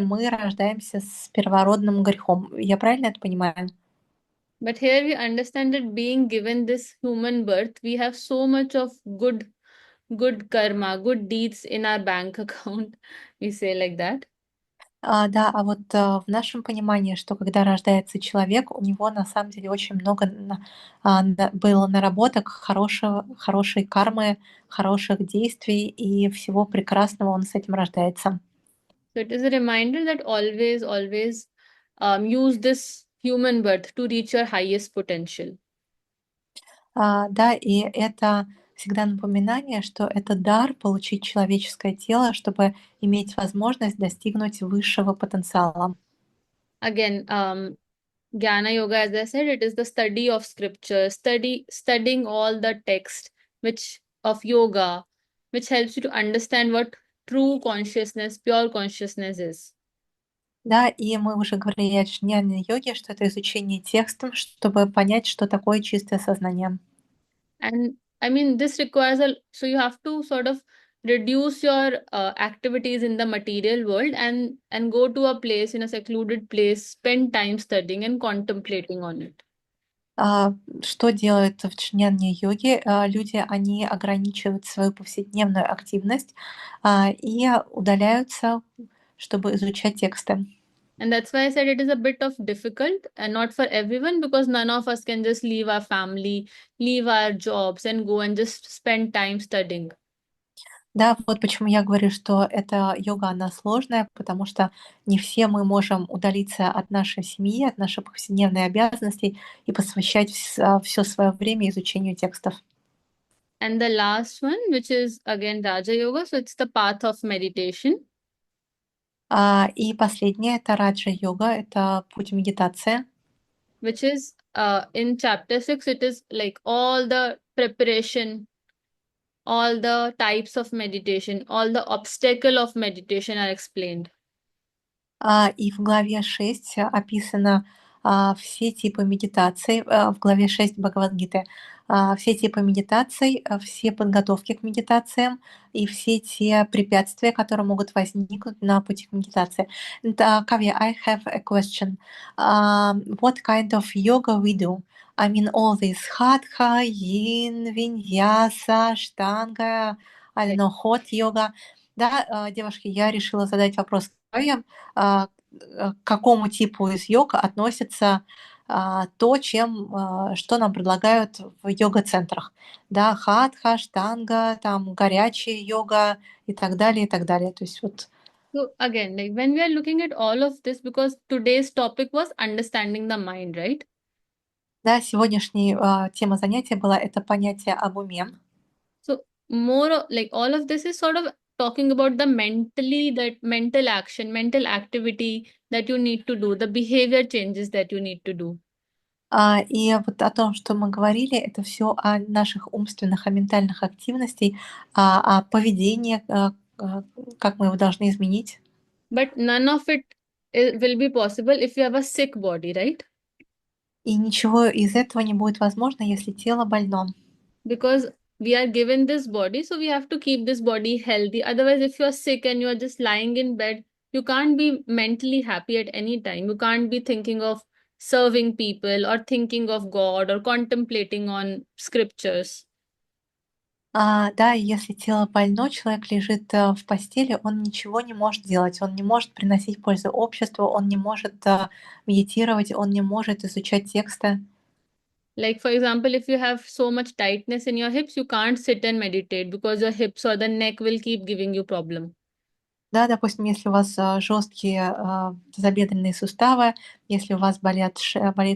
с первородным грехом. Я правильно это понимаю? But here we understand that being given this human birth, we have so much of good karma, good deeds in our bank account. We say like that. Да, а вот в нашем понимании, что когда рождается человек, у него на самом деле очень много было наработок хорошей кармы, хороших действий и всего прекрасного, он с этим рождается. So it is a reminder that always use this human birth to reach your highest potential. Да, и это всегда напоминание, что это дар получить человеческое тело, чтобы иметь возможность достигнуть высшего потенциала. Again, Jnana Yoga, as I said, it is the study of scripture, studying all the text which of yoga, which helps you to understand what true consciousness, pure consciousness is. Да, и мы уже говорили о джняне-йоге, что это изучение текстом, чтобы понять, что такое чистое сознание. And I mean, this requires so you have to sort of reduce your activities in the material world and go to a place, in a secluded place, spend time studying and contemplating on it. Что делают в джняне-йоге? Люди, они ограничивают свою повседневную активность, и удаляются, чтобы изучать тексты. And that's why I said it is a bit of difficult and not for everyone, because none of us can just leave our family, leave our jobs and go and just spend time studying. Да, вот почему я говорю, что эта йога, она сложная, потому что не все мы можем удалиться от нашей семьи, от наших повседневных обязанностей и посвящать все свое время изучению текстов. And the last one, which is again Raja Yoga, so it's the path of meditation, И последнее — это раджа-йога, это путь медитации. which is in chapter 6, it is like all the preparation, all the types of meditation, all the obstacle of meditation are explained. И в главе 6 описано, все типы медитаций, в главе 6 Бхагавад-гиты, все типы медитаций, все подготовки к медитациям и все те препятствия, которые могут возникнуть на пути к медитации. Kavya, I have a question. What kind of yoga we do? I mean, all this hatha, yin, vinyasa, штанга, I don't know, hot yoga. Да, девушки, я решила задать вопрос Кавье, к какому типу из йог относится то, что нам предлагают в йога-центрах. Да, хатха, штанга, там горячая йога и так далее, и так далее. То есть вот. So again, like when we are looking at all of this, because today's topic was understanding the mind, right? Да, сегодняшняя тема занятия была это понятие об уме. So like all of this is sort of talking about the that mental action, mental activity that you need to do, the behavior changes that you need to do. И вот о том, что мы говорили, это все о наших умственных, о ментальных активностей, о поведении, как мы его должны изменить. But none of it will be possible if you have a sick body, right? И ничего из этого не будет возможно, если тело больно. Because we are given this body, so we have to keep this body healthy. Otherwise, if you are sick and you are just lying in bed, you can't be mentally happy at any time. You can't be thinking of serving people or thinking of God or contemplating on scriptures. Да, и если тело больно, человек лежит в постели, он ничего не может делать, он не может приносить пользу обществу, он не может медитировать, он не может изучать тексты. Like, for example, if you have so much tightness in your hips, you can't sit and meditate because your hips or the neck will keep giving you problem. Да, допустим, если у вас жесткие тазобедренные суставы, если у вас болит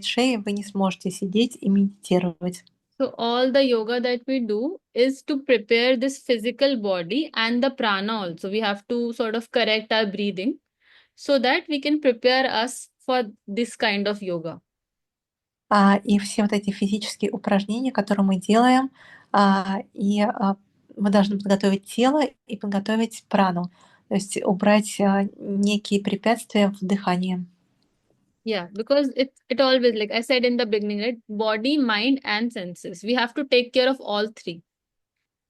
шея, вы не сможете сидеть и медитировать. So all the yoga that we do is to prepare this physical body and the prana also. We have to sort of correct our breathing so that we can prepare us for this kind of yoga. И все вот эти физические упражнения, которые мы делаем, мы должны подготовить тело и подготовить прану, то есть убрать некие препятствия в дыхании. Yeah, because it always, like I said in the beginning, right? Body, mind, and senses. We have to take care of all three.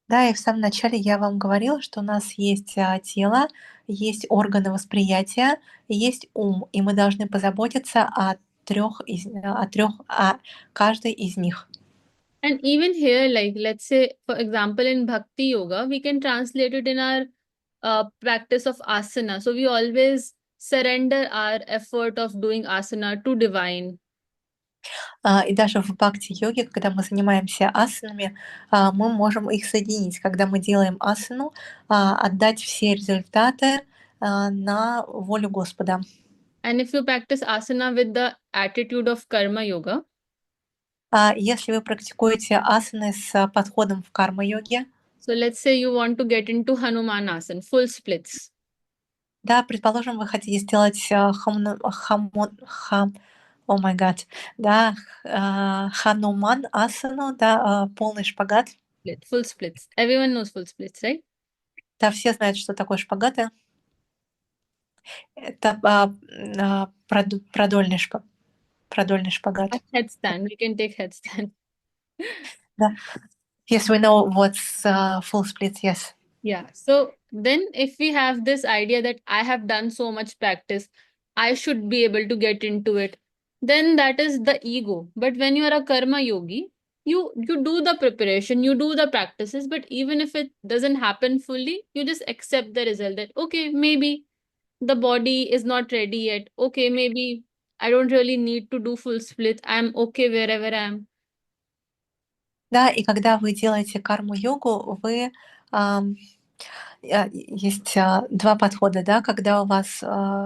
Да, и в самом начале я вам говорила, что у нас есть тело, есть органы восприятия, и есть ум, и мы должны позаботиться о каждой из них. And even here, like let's say, for example, in Bhakti Yoga, we can translate it in our practice of asana. So we always surrender our effort of doing asana to divine. И даже в бхакти-йоге, когда мы занимаемся асанами, мы можем их соединить. Когда мы делаем асану, отдать все результаты на волю Господа. And if you practice asana with the attitude of karma yoga, Если вы практикуете асаны с подходом в карма-йоге, so let's say you want to get into Hanuman asana, full splits. да, предположим, вы хотите сделать о май гад, да, хануман асану, да, полный шпагат. Full splits. Everyone knows full splits, right? Да, все знают, что такое шпагаты. Это продольный шпагат. Headstand. We can take headstand. Да. Yes, we know what's full split, yes. Yeah. So then if we have this idea that I have done so much practice, I should be able to get into it, then that is the ego. But when you are a karma yogi, you do the preparation, you do the practices, but even if it doesn't happen fully, you just accept the result that okay, maybe the body is not ready yet. Okay, maybe I don't really need to do full split. I'm okay wherever I am. Да, и когда вы делаете карму-йогу, вы есть два подхода, да, когда у вас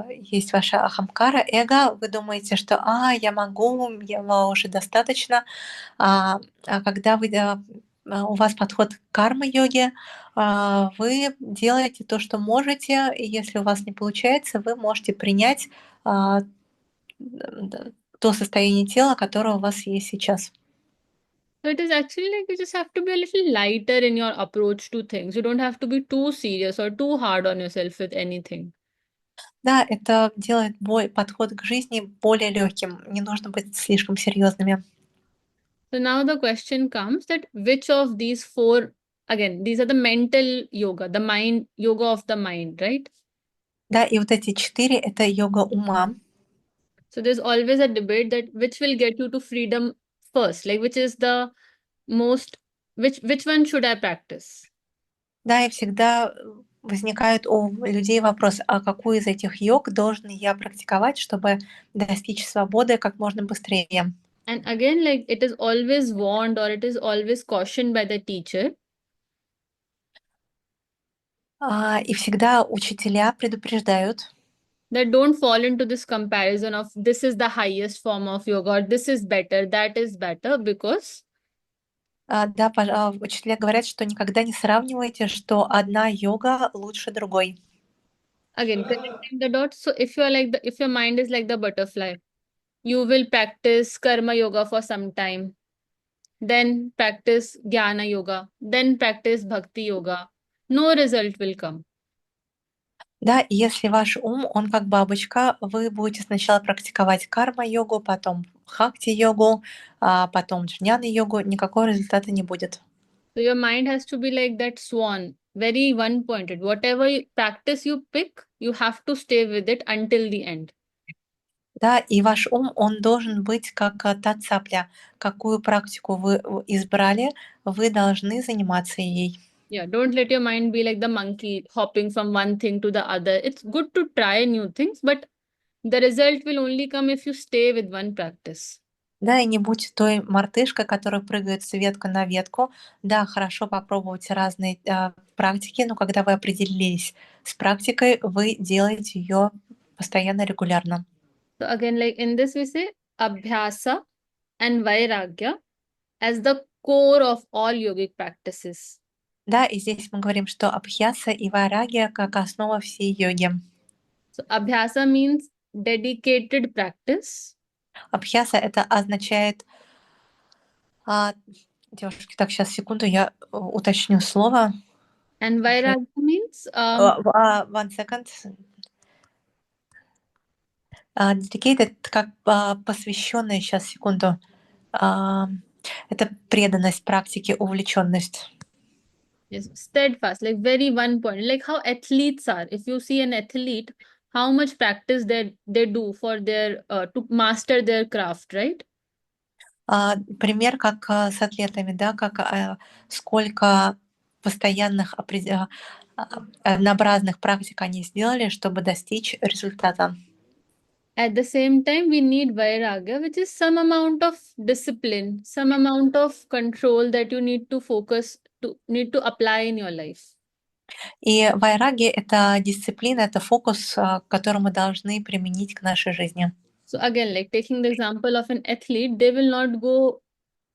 есть ваша ахамкара, эго, вы думаете, что я могу, я уже достаточно, когда у вас подход к карма-йоге, вы делаете то, что можете, и если у вас не получается, вы можете принять то состояние тела, которое у вас есть сейчас. So it is actually like you just have to be a little lighter in your approach to things. You don't have to be too serious or too hard on yourself with anything. Да, это делает подход к жизни более легким. Не нужно быть слишком серьезными. So now the question comes that which of these four, again, these are the mental yoga, the mind, yoga of the mind, right? Да, и вот эти 4 — это йога ума. So there's always a debate that which will get you to freedom first, like which is the most, which one should I practice? Да, и всегда возникает у людей вопрос, а какую из этих йог должен я практиковать, чтобы достичь свободы как можно быстрее? And again, like it is always warned or it is always cautioned by the teacher И всегда учителя предупреждают, that don't fall into this comparison of this is the highest form of yoga or this is better, that is better, because учителя говорят, что никогда не сравнивайте, что одна йога лучше другой. again connecting the dots. So if you are like if your mind is like the butterfly, you will practice karma yoga for some time, then practice jnana yoga, then practice bhakti yoga. No result will come. Да, и если ваш ум, он как бабочка, вы будете сначала практиковать карма-йогу, потом бхакти-йогу, потом джняна-йогу, никакого результата не будет. So your mind has to be like that swan, very one pointed. Whatever practice you pick, you have to stay with it until the end. Да, и ваш ум, он должен быть как та цапля. Какую практику вы избрали, вы должны заниматься ей. Yeah, don't let your mind be like the monkey hopping from one thing to the other. It's good to try new things, but the result will only come if you stay with one practice. Да, и не будьте той мартышкой, которая прыгает с ветку на ветку. Да, хорошо попробовать разные практики, но когда вы определились с практикой, вы делаете ее постоянно, регулярно. So again, like in this we say abhyasa and vairagya as the core of all yogic practices. Да, и здесь мы говорим, что абхьяса и вайрагия как основа всей йоги. So abhyasa means dedicated practice. Абхьяса — это означает... девушки, так, сейчас, секунду, я уточню слово. And vairagya means One second. Dedicated, как посвященная, сейчас, секунду. Это преданность практике, увлеченность. yes, steadfast, like very one point, like how athletes are. If you see an athlete, how much practice they do for their to master their craft, right? Пример как с атлетами, да, как сколько постоянных однообразных практик они сделали, чтобы достичь результата. At the same time, we need vairagya, which is some amount of discipline, some amount of control that you need to focus to need to apply in your life. И вайраги — это дисциплина, это фокус, который мы должны применить к нашей жизни. So again, like taking the example of an athlete, they will not go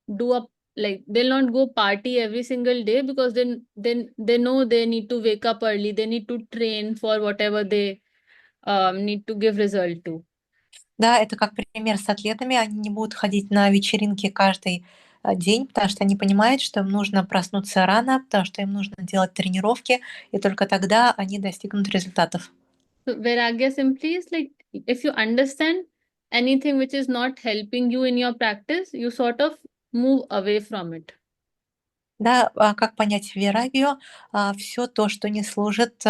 do a like they'll not go party every single day because then they know they need to wake up early, they need to train for whatever they need to give result to. Да, это как пример с атлетами. Они не будут ходить на вечеринки каждый день, потому что они понимают, что им нужно проснуться рано, потому что им нужно делать тренировки, и только тогда они достигнут результатов. So vairagya simply is like if you understand anything which is not helping you in your practice, you sort of move away from it. Да, как понять вирагию? Все то, что не служит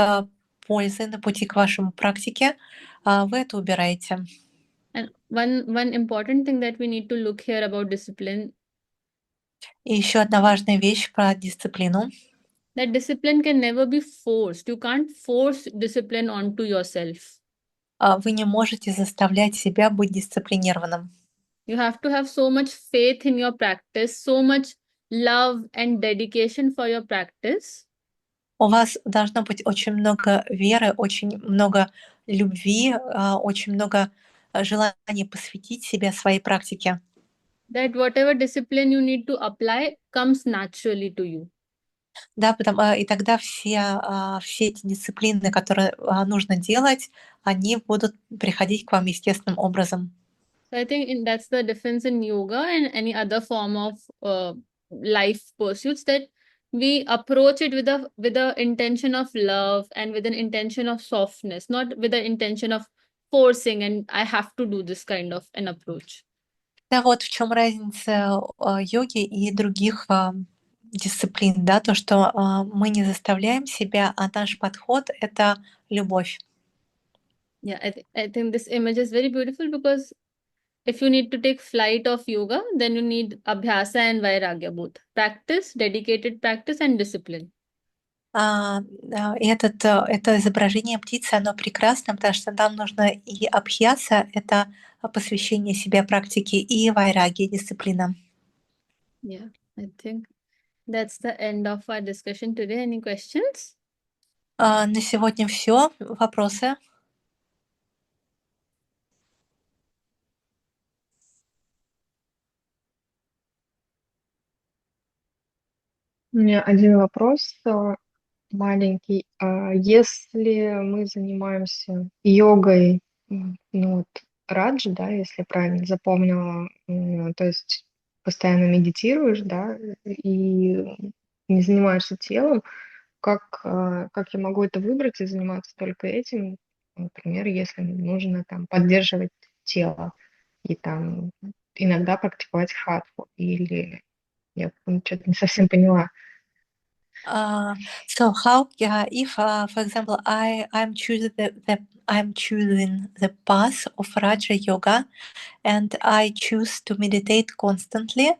пользы на пути к вашему практике, вы это убираете. And one important thing that we need to look here about discipline, И еще одна важная вещь про дисциплину. that discipline can never be forced. You can't force discipline onto yourself. Вы не можете заставлять себя быть дисциплинированным. You have to have so much faith in your practice, so much love and dedication for your practice, У вас должно быть очень много веры, очень много любви, очень много желания посвятить себя своей практике. that whatever discipline you need to apply comes naturally to you. Да, и тогда все эти дисциплины, которые нужно делать, они будут приходить к вам естественным образом. So I think that's the difference in yoga and any other form of life pursuits, that we approach it with the intention of love and with an intention of softness, not with the intention of forcing and I have to do this kind of an approach. Да, вот в чем разница йоги и других дисциплин, да, то, что мы не заставляем себя, а наш подход — это любовь. Yeah, I think this image is very beautiful because if you need to take flight of yoga, then you need abhyasa and vairagya both. Practice, dedicated practice and discipline. Да, и это изображение птицы, оно прекрасно, потому что нам нужно и абхьяса — это посвящение себя практике, и вайраги — дисциплина. Yeah, I think that's the end of our discussion today. Any questions? На сегодня все. Вопросы? У меня один вопрос маленький. Если мы занимаемся йогой, ну вот раджи, да, если правильно запомнила, то есть постоянно медитируешь, да, и не занимаешься телом, как я могу это выбрать и заниматься только этим, например, если нужно там поддерживать тело и там иногда практиковать хатху, или я что-то не совсем поняла. So how, if, for example, I'm choosing the path of Raja Yoga, and I choose to meditate constantly,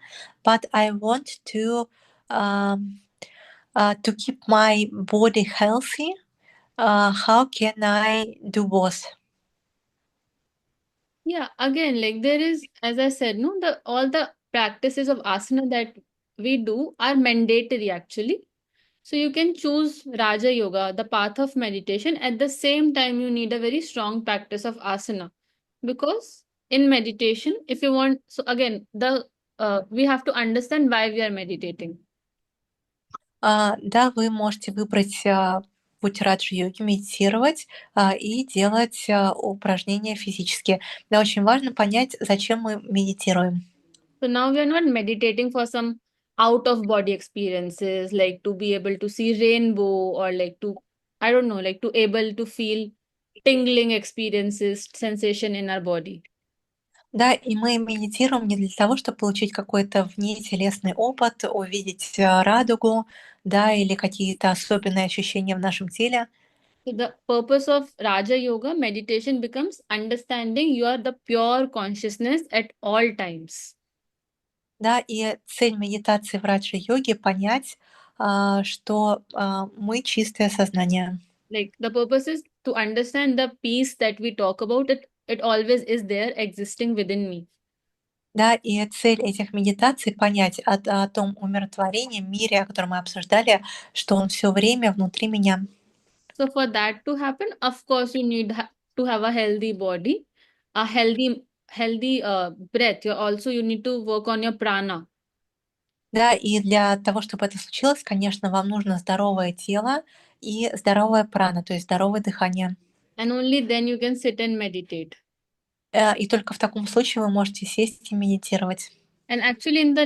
but I want to keep my body healthy. How can I do both? Yeah, again, like there is, as I said, no, the all the practices of asana that we do are mandatory actually. So you can choose Raja Yoga, the path of meditation. At the same time, you need a very strong practice of asana. Because in meditation, if you want, so again, the we have to understand why we are meditating. Да, вы можете выбрать путь раджа-йоги, медитировать и делать упражнения физические. Да, очень важно понять, зачем мы медитируем. So now we are not meditating for some out of body experiences, like to be able to see rainbow or like to, I don't know, like to able to feel tingling experiences, sensation in our body. Да, и мы медитируем не для того, чтобы получить какой-то внетелесный опыт, увидеть радугу, да, или какие-то особенные ощущения в нашем теле. So the purpose of Raja Yoga meditation becomes understanding you are the pure consciousness at all times. Да, и цель медитации в раджа-йоге — понять, что мы чистое сознание. Like the purpose is to understand the peace that we talk about. It always is there, existing within me. Да, и цель этих медитаций понять о том умиротворении, мире, о котором мы обсуждали, что он все время внутри меня. So for that to happen, of course, you need to have a healthy body, a healthy breath. You need to work on your prana, Да, и для того, чтобы это случилось, конечно, вам нужно здоровое тело и здоровая прана, то есть здоровое дыхание. and only then you can sit and meditate. И только в таком случае вы можете сесть и медитировать. And actually, in the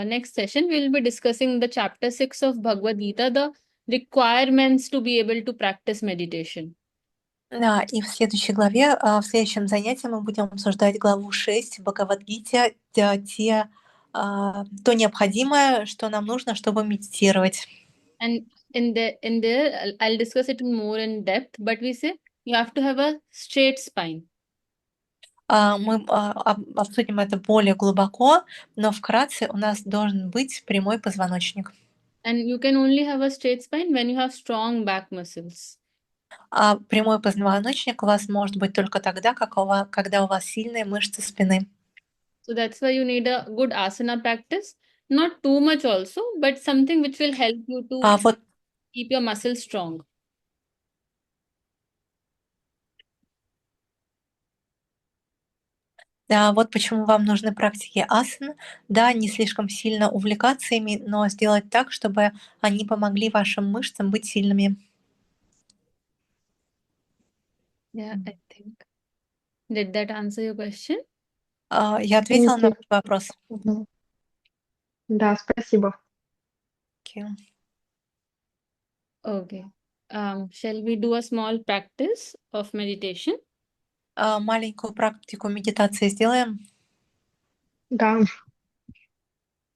next session, we will be discussing the chapter 6 of Bhagavad Gita, the requirements to be able to practice meditation. Да, и в следующей главе, в следующем занятии мы будем обсуждать главу 6 Бхагавад-гите, то необходимое, что нам нужно, чтобы медитировать. And in there, I'll discuss it more in depth, but we say you have to have a straight spine. Мы обсудим это более глубоко, но вкратце у нас должен быть прямой позвоночник. And you can only have a straight spine when you have strong back muscles. А прямой позвоночник у вас может быть только тогда, когда у вас сильные мышцы спины. So that's why you need a good asana practice. Not too much also, but something which will help you to Вот keep your muscles strong. Да, вот почему вам нужны практики асан. Да, не слишком сильно увлекаться ими, но сделать так, чтобы они помогли вашим мышцам быть сильными. Yeah, I think. Did that answer your question? Я ответила на Окей. ваш вопрос. Мгм. Да, спасибо. Окей. Okay. Shall we do a small practice of meditation? Маленькую практику медитации сделаем? Да,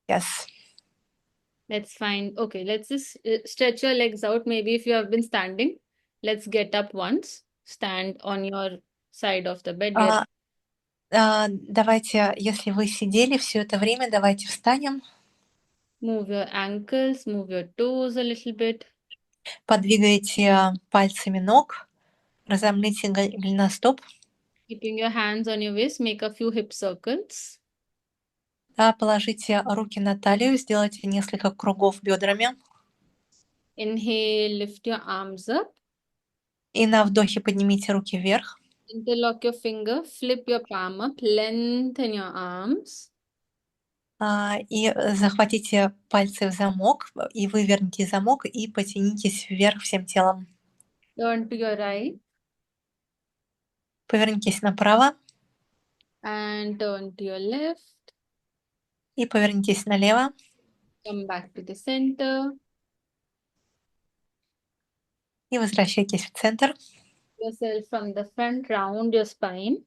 Yes. That's fine. Okay, let's just stretch your legs out. Maybe if you have been standing, let's get up once. Stand on your side of the bed. Where Давайте, если вы сидели все это время, давайте встанем, move your ankles, move your toes a little bit. подвигайте пальцами ног, разомните голеностоп, Keeping your hands on your waist, make a few hip circles. положите руки на талию, сделайте несколько кругов бедрами. Inhale, lift your arms up. И на вдохе поднимите руки вверх. Interlock your finger, flip your palm up, lengthen your arms. И захватите пальцы в замок, и выверните замок, и потянитесь вверх всем телом. Turn to your right Повернитесь направо and turn to your left. и повернитесь налево. Come back to the center. И возвращайтесь в центр. Yourself from the front, round your spine.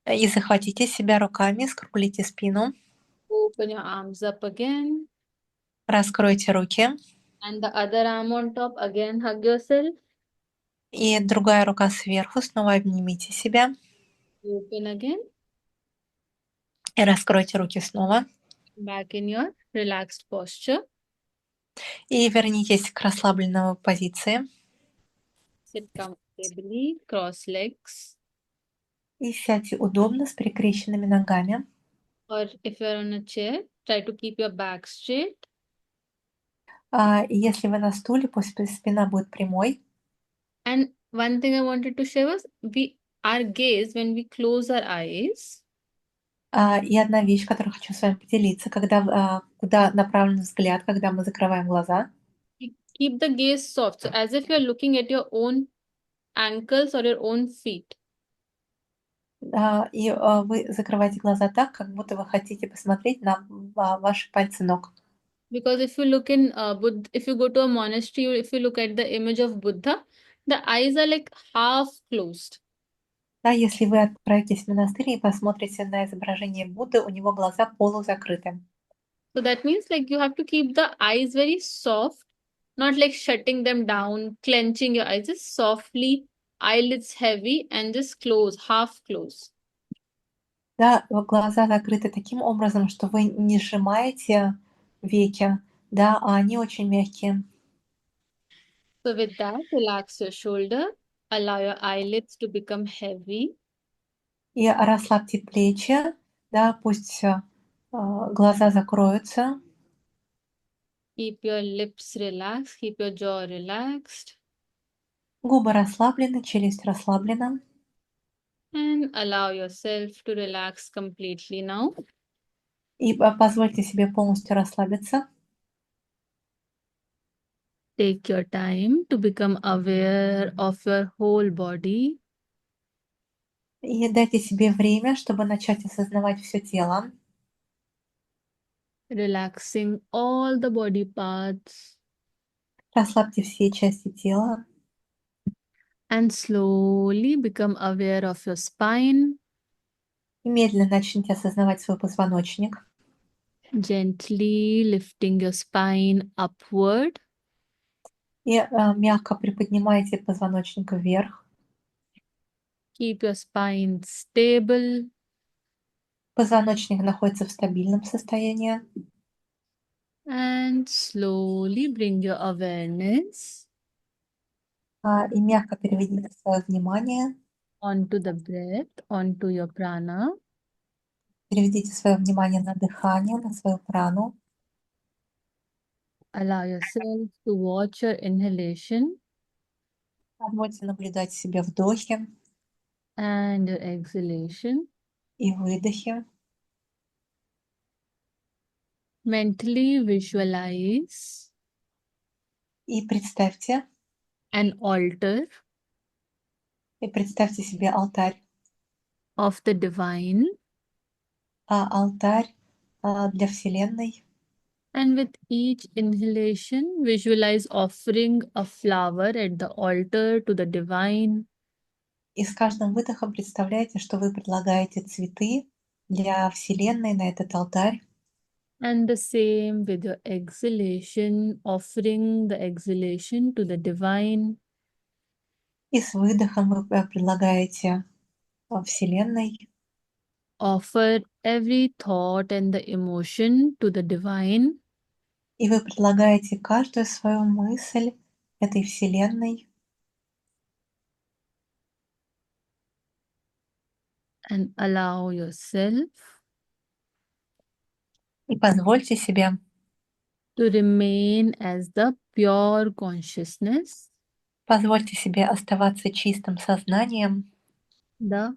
И захватите себя руками, скруглите спину. Open your arms up again. Раскройте руки. And the other arm on top. Again, hug yourself. И другая рука сверху. Снова обнимите себя. Open again. И раскройте руки снова. Back in your relaxed posture. И вернитесь к расслабленной позиции. Sit comfortably. Cross legs. И сядьте удобно с перекрещенными ногами. Or if you're on a chair, try to keep your back straight. И если вы на стуле, пусть спина будет прямой. And one thing I wanted to share was our gaze, when we close our eyes, И одна вещь, которую хочу с вами поделиться, куда направлен взгляд, когда мы закрываем глаза. keep the gaze soft. So as if you're looking at your own ankles or your own feet. Вы закрываете глаза так, как будто вы хотите посмотреть на ваши пальцы ног. Because if you look in if you go to a monastery, or if you look at the image of Buddha, the eyes are like half closed. Да, если вы отправитесь в монастырь и посмотрите на изображение Будды, у него глаза полузакрыты. So that means like you have to keep the eyes very soft, not like shutting them down, clenching your eyes, just softly, eyelids heavy, and just close, half close. Да, глаза закрыты таким образом, что вы не сжимаете веки, Да, они очень мягкие. So with that, relax your shoulder, allow your eyelids to become heavy. И расслабьте плечи, да, пусть глаза закроются. Keep your lips relaxed, keep your jaw relaxed, Губы расслаблены, челюсть расслаблена. and allow yourself to relax completely now. И позвольте себе полностью расслабиться. Take your time to become aware of your whole body. И дайте себе время, чтобы начать осознавать все тело. Relaxing all the body parts, Расслабьте все части тела. and slowly become aware of your spine. И медленно начните осознавать свой позвоночник. Gently lifting your spine upward. И мягко приподнимайте позвоночник вверх. Keep your spine stable. Позвоночник находится в стабильном состоянии. And slowly bring your awareness И мягко переведите свое внимание. onto the breath, onto your prana. Переведите свое внимание на дыхание, на свою прану. Allow yourself to watch your inhalation Позвольте наблюдать себе вдохи and your exhalation. и выдохи. Mentally visualize И представьте, an altar себе алтарь. of the divine, Алтарь для Вселенной. and with each inhalation, visualize offering a flower at the altar to the divine. И с каждым выдохом представляете, что вы предлагаете цветы для Вселенной на этот алтарь. And the same with your exhalation, offering the exhalation to the divine. И с выдохом вы предлагаете Вселенной. Offer every thought and the emotion to the divine. И вы предлагаете каждую свою мысль этой Вселенной. And allow yourself И позвольте себе to remain as the pure consciousness, Позвольте себе оставаться чистым сознанием, the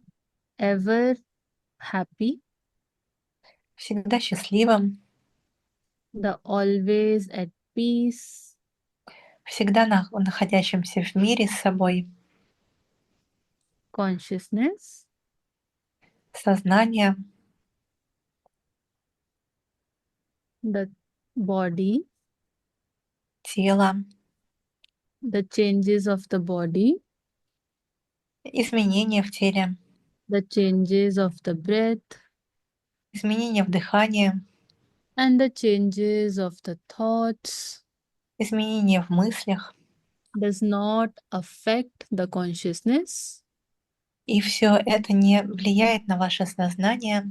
ever happy, всегда счастливым, the always at peace, всегда находящимся в мире с собой. consciousness, Сознание, the body, тело, the changes of the body, изменения в теле, the changes of the breath, изменения в дыхании, and the changes of the thoughts изменения в мыслях. does not affect the consciousness. И все это не влияет на ваше сознание.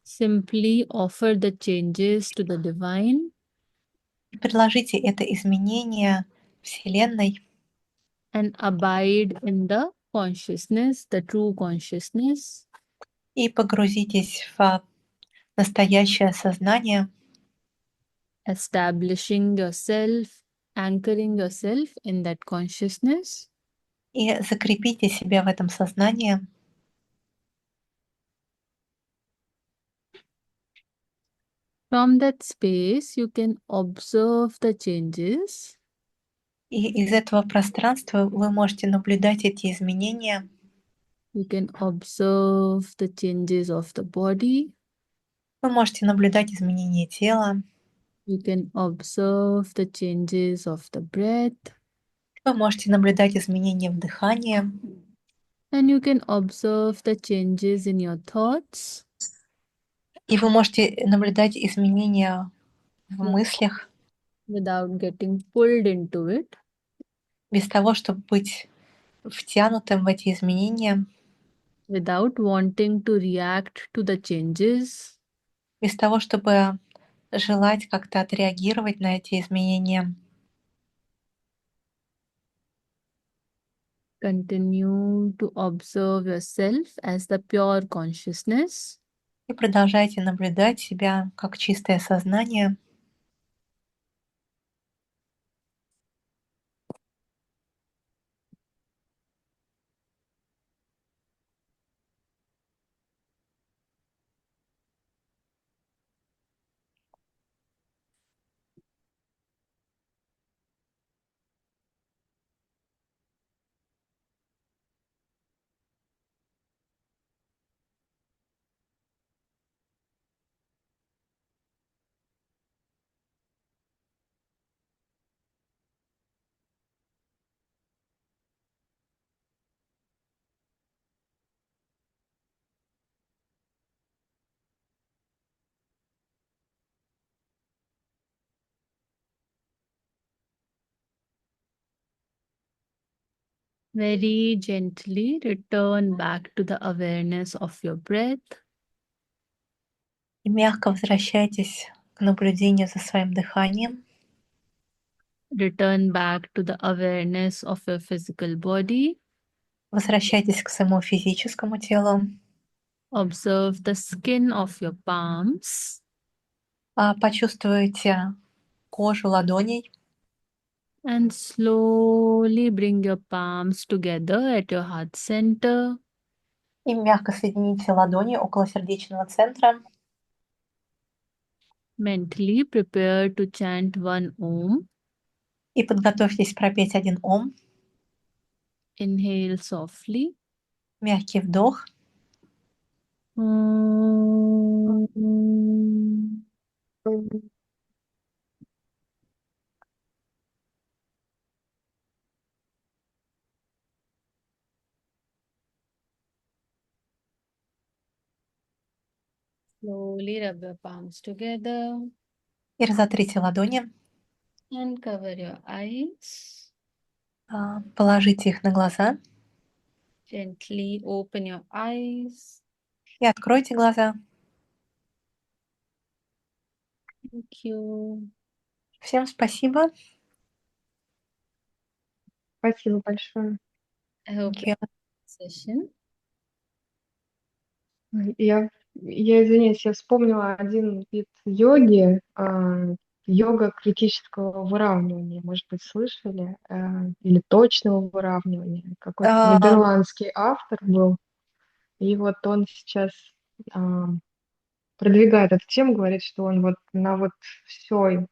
Simply offer the changes to the divine Предложите это изменение Вселенной and abide in the consciousness, the true consciousness, и погрузитесь в настоящее сознание, establishing yourself, anchoring yourself in that consciousness. и закрепите себя в этом сознании. From that space, you can observe the changes. И из этого пространства вы можете наблюдать эти изменения. You can observe the changes of the body. Вы можете наблюдать изменения тела. You can observe the changes of the breath. Вы можете наблюдать изменения в дыхании. And you can observe the changes in your thoughts. И вы можете наблюдать изменения в мыслях Without getting pulled into it. без того, чтобы быть втянутым в эти изменения, Without wanting to react to the changes. без того, чтобы желать как-то отреагировать на эти изменения. Continue to observe yourself as the pure consciousness. И продолжайте наблюдать себя как чистое сознание. Very gently return back to the awareness of your breath. И мягко возвращайтесь к наблюдению за своим дыханием. Return back to the awareness of your physical body. Возвращайтесь к своему физическому телу. Observe the skin of your palms. Почувствуйте кожу ладоней. And slowly bring your palms together at your heart center. И мягко соедините ладони около сердечного центра. Mentally prepare to chant one Om. И подготовьтесь пропеть один ом. Inhale softly. Мягкий вдох. Om. Slowly rub your palms together И разотрите ладони. and cover your eyes. Положите их на глаза. Gently open your eyes. И откройте глаза. Thank you. Всем спасибо. Спасибо большое. I hope Thank that you. session. Я извиняюсь, я вспомнила один вид йоги, йога критического выравнивания, может быть, слышали, или точного выравнивания. Какой-то А, нидерландский автор был, и вот он сейчас а, продвигает эту тему, говорит, что он вот на вот всей